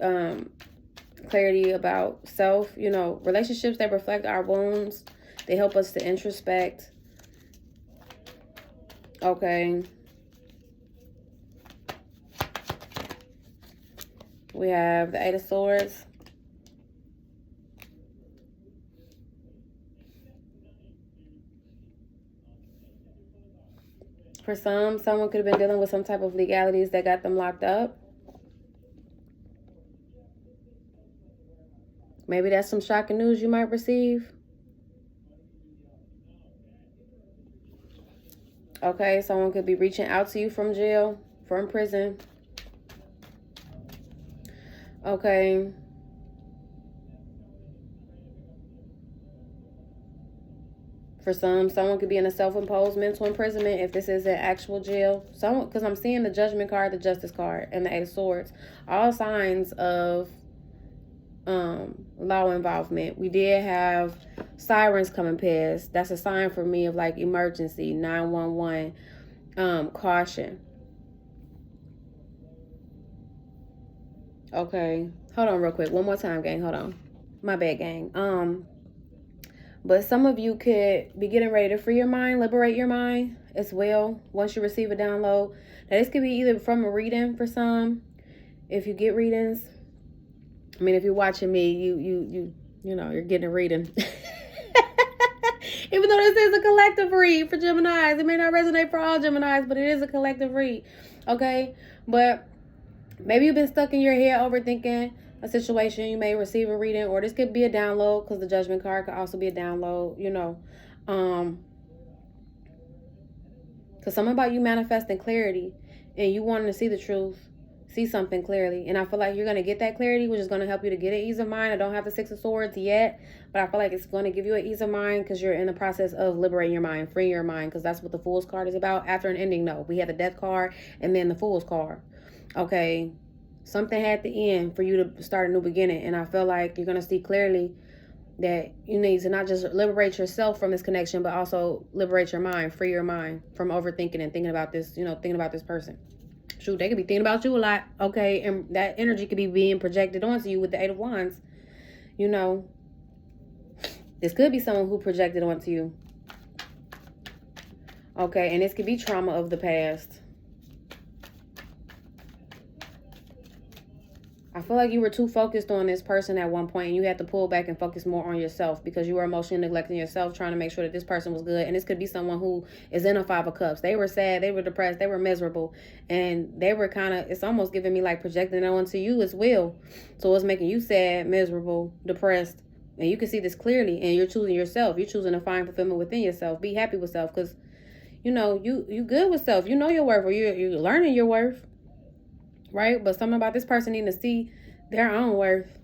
clarity about self, you know, relationships that reflect our wounds. They help us to introspect. Okay. We have the Eight of Swords. For some, someone could have been dealing with some type of legalities that got them locked up. Maybe that's some shocking news you might receive. Okay, someone could be reaching out to you from jail, from prison. Okay. For some, someone could be in a self-imposed mental imprisonment if this is an actual jail. Someone, because I'm seeing the Judgment card, the Justice card, and the Eight of Swords. All signs of law involvement. We did have sirens coming past. That's a sign for me of like emergency, 911, caution. Okay, hold on real quick. One more time, gang. Hold on. My bad, gang. But some of you could be getting ready to free your mind, liberate your mind as well once you receive a download. Now, this could be either from a reading for some, if you get readings. I mean, if you're watching me, you know, you're getting a reading. Even though this is a collective read for Geminis. It may not resonate for all Geminis, but it is a collective read. Okay? But maybe you've been stuck in your head overthinking a situation. You may receive a reading, or this could be a download, because the Judgment card could also be a download, you know. Because something about you manifesting clarity and you wanting to see the truth, see something clearly. And I feel like you're going to get that clarity, which is going to help you to get an ease of mind. I don't have the Six of Swords yet, but I feel like it's going to give you an ease of mind because you're in the process of liberating your mind, freeing your mind, because that's what the Fool's card is about. After an ending, no. We had the Death card and then the Fool's card. Okay. Something had to end for you to start a new beginning. And I feel like you're going to see clearly that you need to not just liberate yourself from this connection, but also liberate your mind, free your mind from overthinking and thinking about this, you know, thinking about this person. Shoot, they could be thinking about you a lot, okay? And that energy could be being projected onto you with the Eight of Wands. You know, this could be someone who projected onto you. Okay, and this could be trauma of the past. I feel like you were too focused on this person at one point, and you had to pull back and focus more on yourself because you were emotionally neglecting yourself, trying to make sure that this person was good. And this could be someone who is in a Five of Cups. They were sad, they were depressed, they were miserable, and they were kind of, it's almost giving me like projecting it onto you as well. So it's making you sad, miserable, depressed, and you can see this clearly, and you're choosing yourself. You're choosing to find fulfillment within yourself. Be happy with self, because, you know, you good with self. You know your worth, or you're learning your worth. Right? But something about this person needing to see their own worth.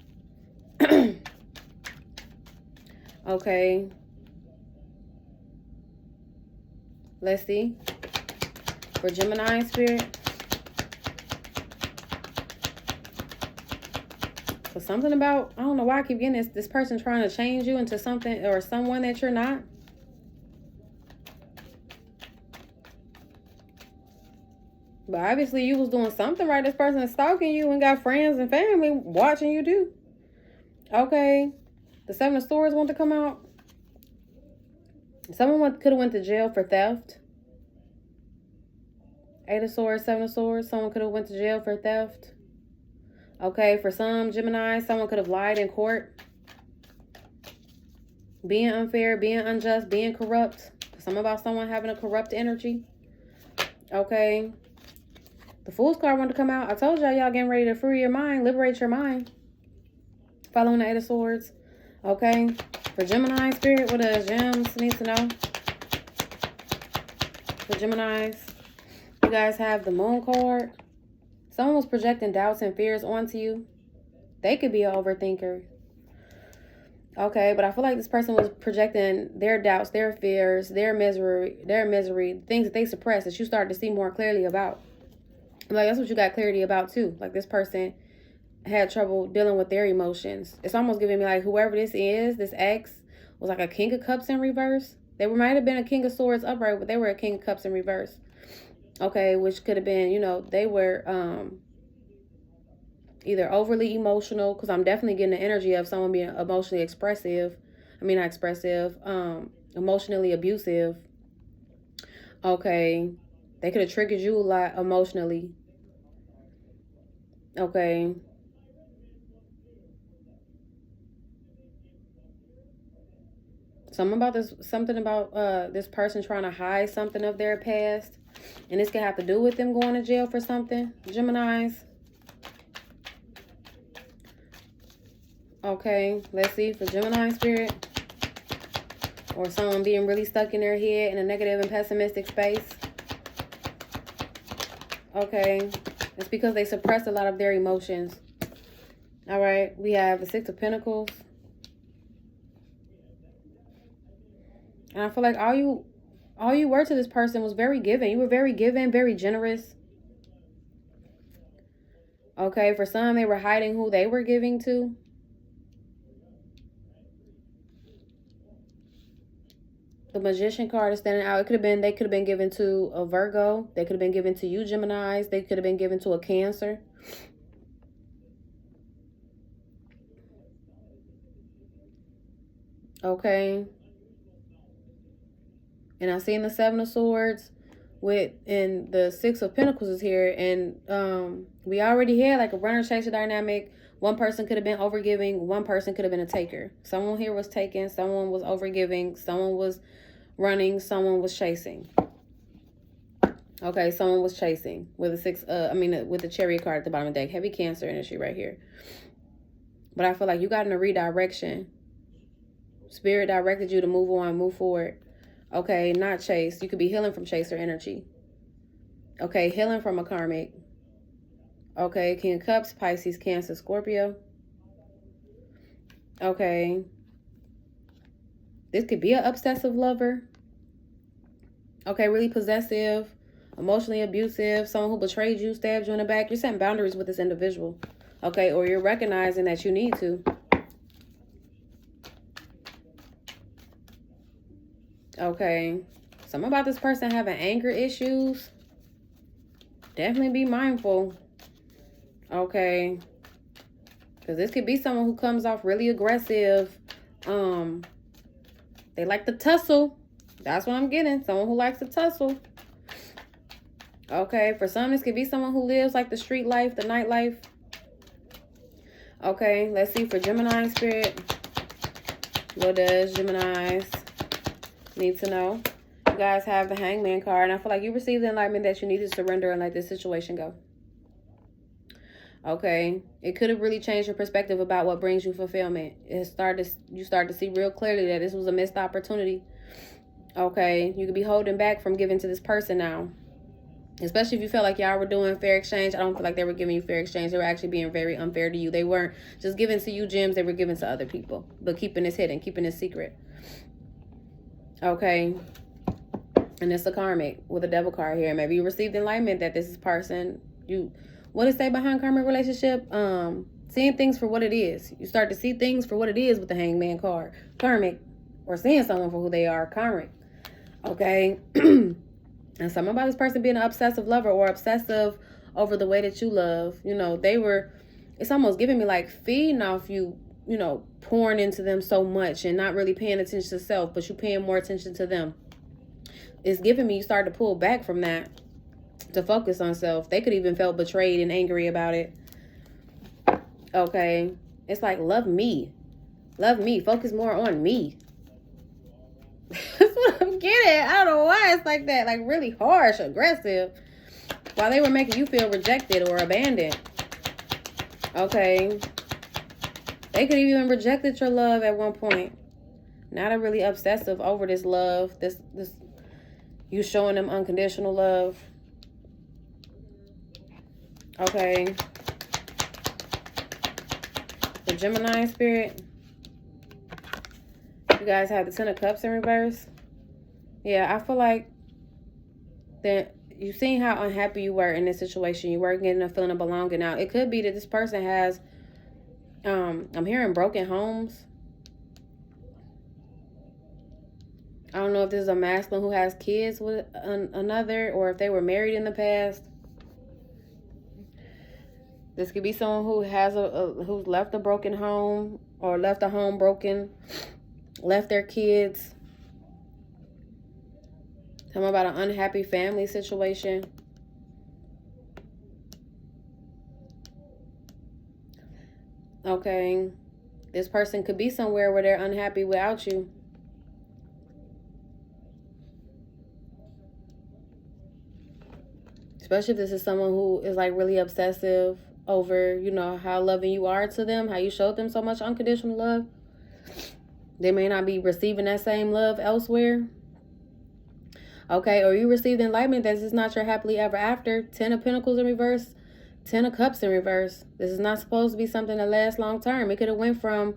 Okay. Let's see. For Gemini spirit. So something about, I don't know why I keep getting this person trying to change you into something or someone that you're not. But obviously you was doing something right. This person is stalking you and got friends and family watching you do. Okay. The Seven of Swords want to come out. Someone could have went to jail for theft. Eight of Swords, Seven of Swords. Someone could have went to jail for theft. Okay, for some Gemini, someone could have lied in court. Being unfair, being unjust, being corrupt. Something about someone having a corrupt energy. Okay. The Fool's card wanted to come out. I told y'all getting ready to free your mind, liberate your mind. Following the Eight of Swords. Okay. For Gemini spirit, what does Gems need to know? For Geminis, you guys have the Moon card. Someone was projecting doubts and fears onto you. They could be an overthinker. Okay, but I feel like this person was projecting their doubts, their fears, their misery, things that they suppressed that you started to see more clearly about. Like, that's what you got clarity about too. Like, this person had trouble dealing with their emotions. It's almost giving me like whoever this is, this ex, was like a King of Cups in reverse. They might have been a King of Swords upright, but they were a King of Cups in reverse. Okay, which could have been, you know, they were either overly emotional, because I'm definitely getting the energy of someone being emotionally expressive. I mean, not expressive, emotionally abusive. Okay, they could have triggered you a lot emotionally. Okay. Something about this person trying to hide something of their past. And this could have to do with them going to jail for something, Geminis. Okay, let's see for Gemini spirit. Or someone being really stuck in their head in a negative and pessimistic space. Okay, it's because they suppressed a lot of their emotions. All right, we have the Six of Pentacles. And I feel like all you were to this person was very giving. You were very giving, very generous. Okay, for some, they were hiding who they were giving to. The Magician card is standing out. They could have been given to a Virgo. They could have been given to you, Geminis. They could have been given to a Cancer. Okay. And I seen the Seven of Swords and the Six of Pentacles is here. And we already had like a runner-chaser dynamic. One person could have been overgiving. One person could have been a taker. Someone here was taking. Someone was overgiving. Someone was running. Someone was chasing. Okay, someone was chasing with a with the Chariot card at the bottom of the deck. Heavy Cancer energy right here. But I feel like you got in a redirection. Spirit directed you to move on, move forward. Okay, not chase. You could be healing from chaser energy. Okay, healing from a karmic. Okay, King of Cups, Pisces, Cancer, Scorpio. Okay. This could be an obsessive lover. Okay, really possessive, emotionally abusive, someone who betrayed you, stabbed you in the back. You're setting boundaries with this individual. Okay, or you're recognizing that you need to. Okay, something about this person having anger issues. Definitely be mindful. Okay, because this could be someone who comes off really aggressive. They like to tussle. That's what I'm getting. Someone who likes to tussle. Okay, for some, this could be someone who lives like the street life, the nightlife. Okay, let's see for Gemini spirit. What does Geminis need to know? You guys have the Hangman card, and I feel like you received the enlightenment that you need to surrender and let this situation go. Okay, it could have really changed your perspective about what brings you fulfillment. You start to see real clearly that this was a missed opportunity. Okay, you could be holding back from giving to this person now. Especially if you felt like y'all were doing fair exchange. I don't feel like they were giving you fair exchange. They were actually being very unfair to you. They weren't just giving to you gems. They were giving to other people. But keeping this hidden, keeping this secret. Okay. And it's a karmic with a devil card here. Maybe you received enlightenment that this is person. What is say behind karmic relationship? Seeing things for what it is. You start to see things for what it is with the hangman card. Karmic. Or seeing someone for who they are. Karmic. Okay? And something about this person being an obsessive lover or obsessive over the way that you love. You know, it's almost giving me like feeding off you, you know, pouring into them so much and not really paying attention to self, but you paying more attention to them. It's giving me you start to pull back from that to focus on self. They could even felt betrayed and angry about it. Okay. It's like, love me. Love me. Focus more on me. That's what I'm getting. I don't know why it's like that. Like really harsh, aggressive. While they were making you feel rejected or abandoned. Okay. They could have even rejected your love at one point. Now they're really obsessive over this love. This you showing them unconditional love. Okay. The Gemini spirit. You guys have the Ten of Cups in reverse. Yeah, I feel like that you've seen how unhappy you were in this situation. You weren't getting a feeling of belonging. Now, it could be that this person has, I'm hearing broken homes. I don't know if this is a masculine who has kids with another, or if they were married in the past. This could be someone who has who's left a broken home, or left a home broken, left their kids. Tell me about an unhappy family situation. Okay. This person could be somewhere where they're unhappy without you. Especially if this is someone who is like really obsessive over, you know, how loving you are to them, how you showed them so much unconditional love. They may not be receiving that same love elsewhere. Okay, or you received enlightenment that this is not your happily ever after. 10 of Pentacles in reverse, 10 of Cups in reverse. This is not supposed to be something that lasts long term. It could have went from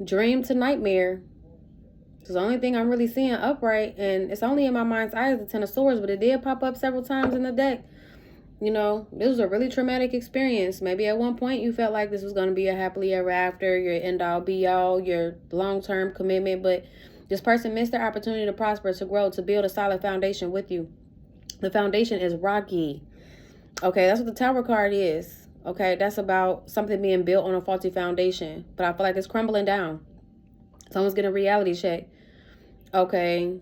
dream to nightmare. It's the only thing I'm really seeing upright, and it's only in my mind's eye is the 10 of Swords, but it did pop up several times in the deck. You know, this was a really traumatic experience. Maybe at one point you felt like this was going to be a happily ever after, your end all be all, your long-term commitment. But this person missed their opportunity to prosper, to grow, to build a solid foundation with you. The foundation is rocky. Okay, that's what the Tower card is. Okay, that's about something being built on a faulty foundation. But I feel like it's crumbling down. Someone's getting a reality check. Okay.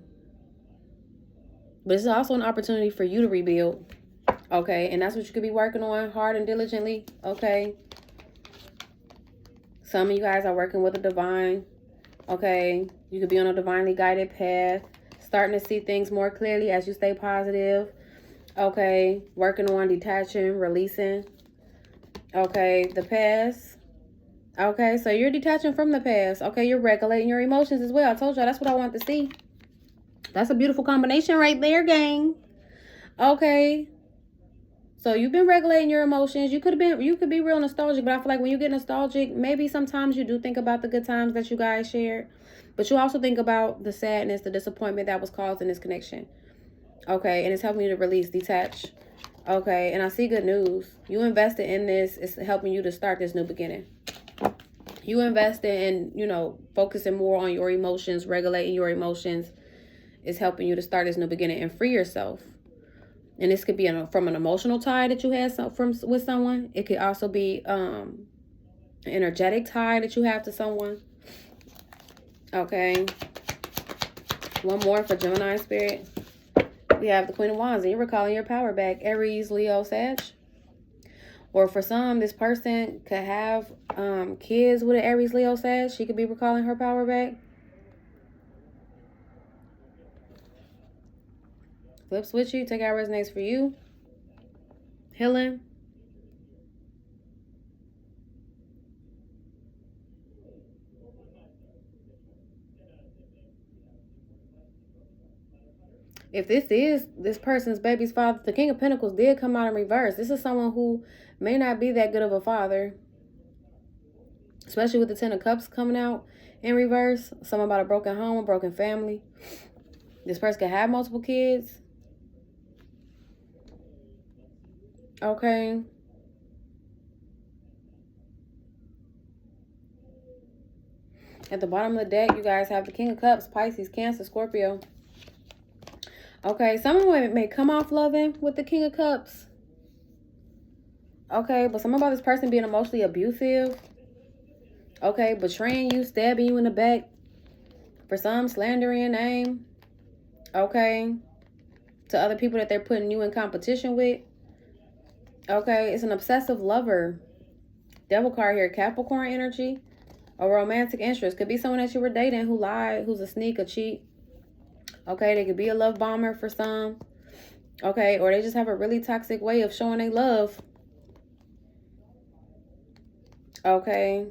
But it's also an opportunity for you to rebuild. Okay, and that's what you could be working on hard and diligently. Okay. Some of you guys are working with a divine. Okay. You could be on a divinely guided path. Starting to see things more clearly as you stay positive. Okay. Working on detaching, releasing. Okay. The past. Okay. So you're detaching from the past. Okay. You're regulating your emotions as well. I told y'all that's what I want to see. That's a beautiful combination right there, gang. Okay. So you've been regulating your emotions. You could be real nostalgic, but I feel like when you get nostalgic, maybe sometimes you do think about the good times that you guys shared, but you also think about the sadness, the disappointment that was caused in this connection. Okay, and it's helping you to release, detach. Okay, and I see good news. You invested in this. It's helping you to start this new beginning. You invested in, you know, focusing more on your emotions, regulating your emotions. It's helping you to start this new beginning and free yourself. And this could be from an emotional tie that you had with someone. It could also be an energetic tie that you have to someone. Okay. One more for Gemini spirit. We have the Queen of Wands, and you're recalling your power back. Aries, Leo, Sag. Or for some, this person could have kids with an Aries, Leo, Sag. She could be recalling her power back. Flip switch you. Take out what resonates for you. Healing. If this is this person's baby's father, the King of Pentacles did come out in reverse. This is someone who may not be that good of a father. Especially with the 10 of Cups coming out in reverse. Something about a broken home, a broken family. This person could have multiple kids. Okay. At the bottom of the deck, you guys have the King of Cups, Pisces, Cancer, Scorpio. Okay, someone may come off loving with the King of Cups. Okay, but something about this person being emotionally abusive. Okay, betraying you, stabbing you in the back. For some, slandering your name. Okay. To other people that they're putting you in competition with. Okay, it's an obsessive lover. Devil card here, Capricorn energy. A romantic interest. Could be someone that you were dating who lied, who's a sneak, a cheat. Okay, they could be a love bomber for some. Okay, or they just have a really toxic way of showing they love. Okay.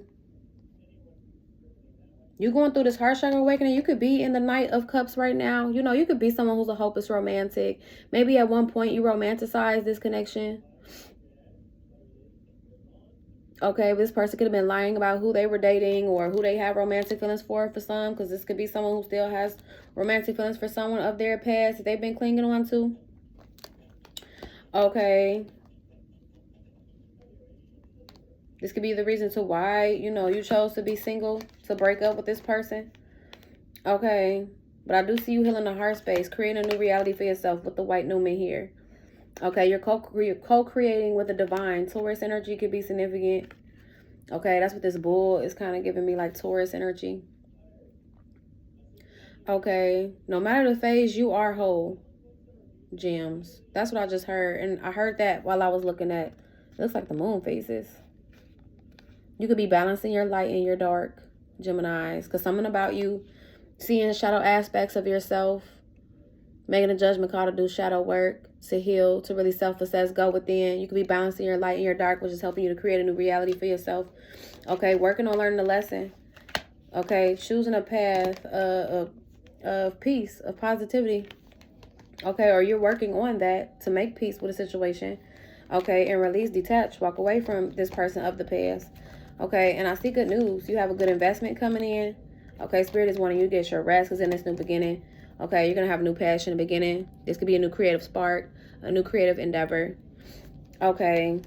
You going through this heart chakra awakening. You could be in the Knight of Cups right now. You know, you could be someone who's a hopeless romantic. Maybe at one point you romanticized this connection. Okay, this person could have been lying about who they were dating or who they have romantic feelings for some. Because this could be someone who still has romantic feelings for someone of their past that they've been clinging on to. Okay. This could be the reason to why, you know, you chose to be single, to break up with this person. Okay. But I do see you healing the heart space, creating a new reality for yourself with the white Newman here. Okay, you're co-creating with the divine. Taurus energy could be significant. Okay, that's what this bull is kind of giving me, like Taurus energy. Okay, no matter the phase, you are whole. Gems. That's what I just heard. And I heard that while I was looking at, it looks like the moon phases. You could be balancing your light and your dark, Geminis. Because something about you seeing shadow aspects of yourself, making a judgment call to do shadow work, to heal, to really self-assess, go within. You could be balancing your light and your dark, which is helping you to create a new reality for yourself. Okay, working on learning the lesson. Okay, choosing a path of peace, of positivity. Okay, or you're working on that to make peace with a situation. Okay, and release, detach, walk away from this person of the past. Okay, and I see good news. You have a good investment coming in. Okay, Spirit is wanting you to get your rest because in this new beginning, okay, you're going to have a new passion in the beginning. This could be a new creative spark, a new creative endeavor. Okay,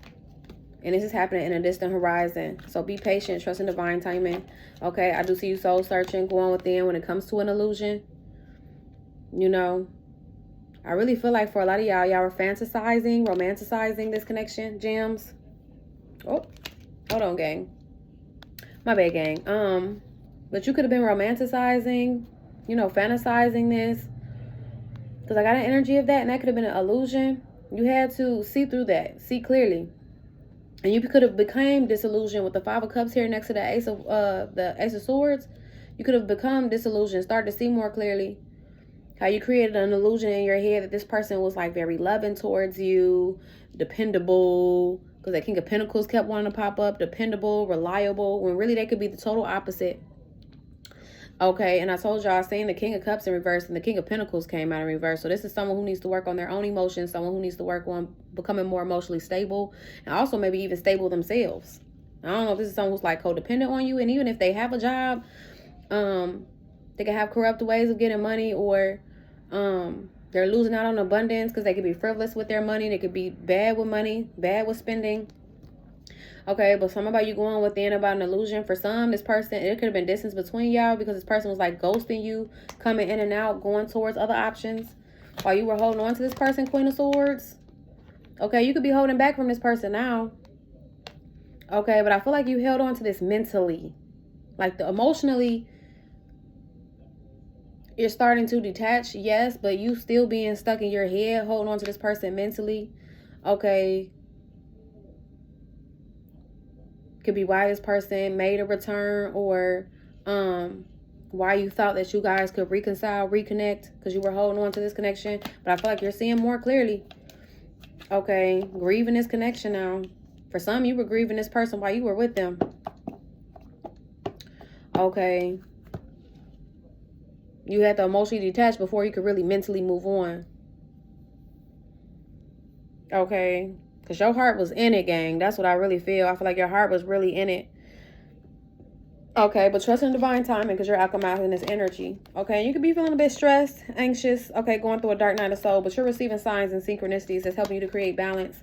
and this is happening in a distant horizon. So be patient, trust in divine timing. Okay, I do see you soul searching, going within when it comes to an illusion. You know, I really feel like for a lot of y'all were fantasizing, romanticizing this connection, gems. Oh, hold on, gang. My bad, gang. But you could have been romanticizing, you know, fantasizing this. Because I got an energy of that, and that could have been an illusion. You had to see through that, see clearly. And you could have become disillusioned with the Five of Cups here next to the Ace of Swords. You could have become disillusioned, started to see more clearly. How you created an illusion in your head that this person was like very loving towards you, dependable, because that King of Pentacles kept wanting to pop up, dependable, reliable, when really they could be the total opposite. Okay, and I told y'all I seen the King of Cups in reverse and the King of Pentacles came out in reverse. So this is someone who needs to work on their own emotions, someone who needs to work on becoming more emotionally stable, and also maybe even stable themselves. I don't know if this is someone who's like codependent on you, and even if they have a job, they can have corrupt ways of getting money, or they're losing out on abundance because they could be frivolous with their money. They could be bad with money, bad with spending. Okay, but something about you going within about an illusion. For some, this person, it could have been distance between y'all because this person was like ghosting you, coming in and out, going towards other options while you were holding on to this person, Queen of Swords. Okay, you could be holding back from this person now. Okay, but I feel like you held on to this mentally. Like emotionally, you're starting to detach, yes, but you still being stuck in your head, holding on to this person mentally. Okay. Could be why this person made a return, or why you thought that you guys could reconcile, reconnect, because you were holding on to this connection. But I feel like you're seeing more clearly. Okay, grieving this connection now. For some, you were grieving this person while you were with them. Okay. You had to emotionally detach before you could really mentally move on. Okay. Because your heart was in it, gang. That's what I really feel. I feel like your heart was really in it. Okay, but trust in divine timing because you're alchemizing this energy. Okay, you could be feeling a bit stressed, anxious. Okay, going through a dark night of soul, but you're receiving signs and synchronicities that's helping you to create balance.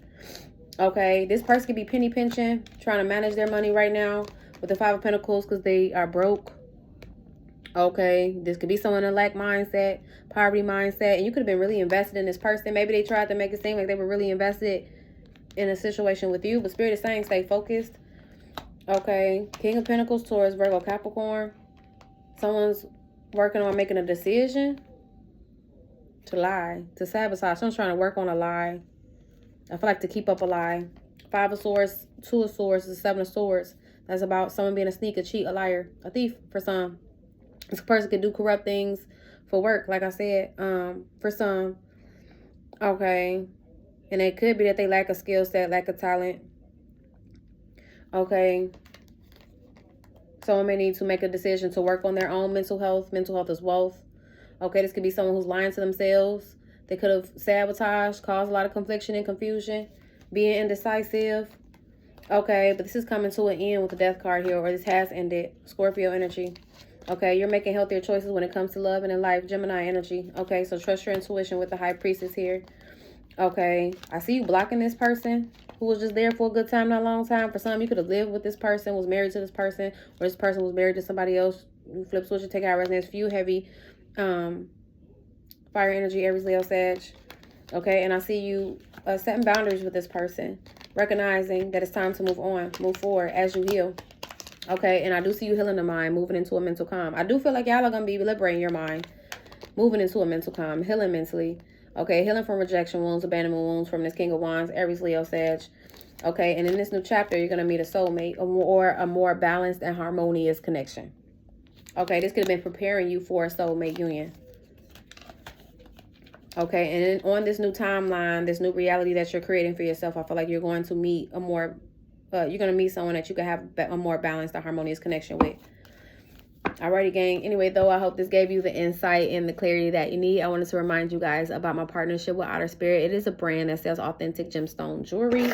Okay, this person could be penny pinching, trying to manage their money right now with the Five of Pentacles because they are broke. Okay, this could be someone in a lack mindset, poverty mindset, and you could have been really invested in this person. Maybe they tried to make it seem like they were really invested in a situation with you, but Spirit is saying stay focused. Okay, King of Pentacles, Taurus, Virgo, Capricorn. Someone's working on making a decision to lie, to sabotage. Someone's trying to work on a lie. I feel like to keep up a lie. Five of Swords, Two of Swords, the Seven of Swords. That's about someone being a sneak, a cheat, a liar, a thief for some. This person could do corrupt things for work, like I said, for some. Okay. And it could be that they lack a skill set, lack a talent. Okay. Someone may need to make a decision to work on their own mental health. Mental health is wealth. Okay, this could be someone who's lying to themselves. They could have sabotaged, caused a lot of confliction and confusion, being indecisive. Okay, but this is coming to an end with the Death card here, or this has ended. Scorpio energy. Okay, you're making healthier choices when it comes to love and in life. Gemini energy. Okay, so trust your intuition with the High Priestess here. Okay, I see you blocking this person who was just there for a good time, not a long time. For some, you could have lived with this person, was married to this person, or this person was married to somebody else. You flip switch and take out resonance. Few heavy fire energy, Aries, Leo, Sag. Okay, and I see you setting boundaries with this person, recognizing that it's time to move on, move forward as you heal. Okay, and I do see you healing the mind, moving into a mental calm. I do feel like y'all are going to be liberating your mind, moving into a mental calm, healing mentally. Okay, healing from rejection wounds, abandonment wounds from this King of Wands, Aries, Leo, Sag. Okay, and in this new chapter, you're going to meet a soulmate or a more balanced and harmonious connection. Okay, this could have been preparing you for a soulmate union. Okay, and then on this new timeline, this new reality that you're creating for yourself, I feel like you're going to meet a more, you're going to meet someone that you can have a more balanced and harmonious connection with. Alrighty, gang. Anyway, though, I hope this gave you the insight and the clarity that you need. I wanted to remind you guys about my partnership with Outer Spirit. It is a brand that sells authentic gemstone jewelry.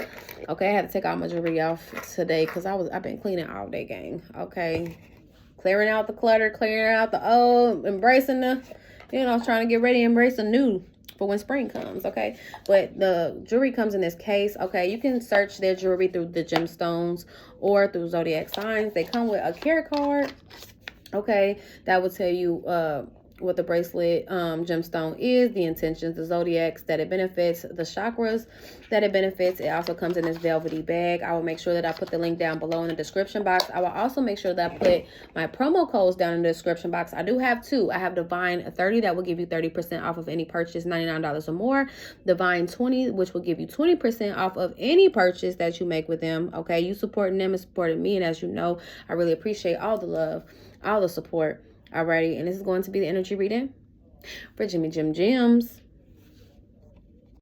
Okay, I had to take all my jewelry off today because I've been cleaning all day, gang. Okay, clearing out the clutter, clearing out the old, embracing the, trying to get ready, embrace the new for when spring comes. Okay, but the jewelry comes in this case. Okay, you can search their jewelry through the gemstones or through zodiac signs. They come with a care card. Okay, that will tell you what the bracelet gemstone is, the intentions, the zodiacs that it benefits, the chakras that it benefits. It also comes in this velvety bag. I will make sure that I put the link down below in the description box. I will also make sure that I put my promo codes down in the description box. I do have two. I have Divine 30 that will give you 30% off of any purchase, $99 or more. Divine 20, which will give you 20% off of any purchase that you make with them. Okay, you supporting them and supporting me, and as you know, I really appreciate all the love, all the support. Alrighty, and this is going to be the energy reading for Jimmy Jim Gems.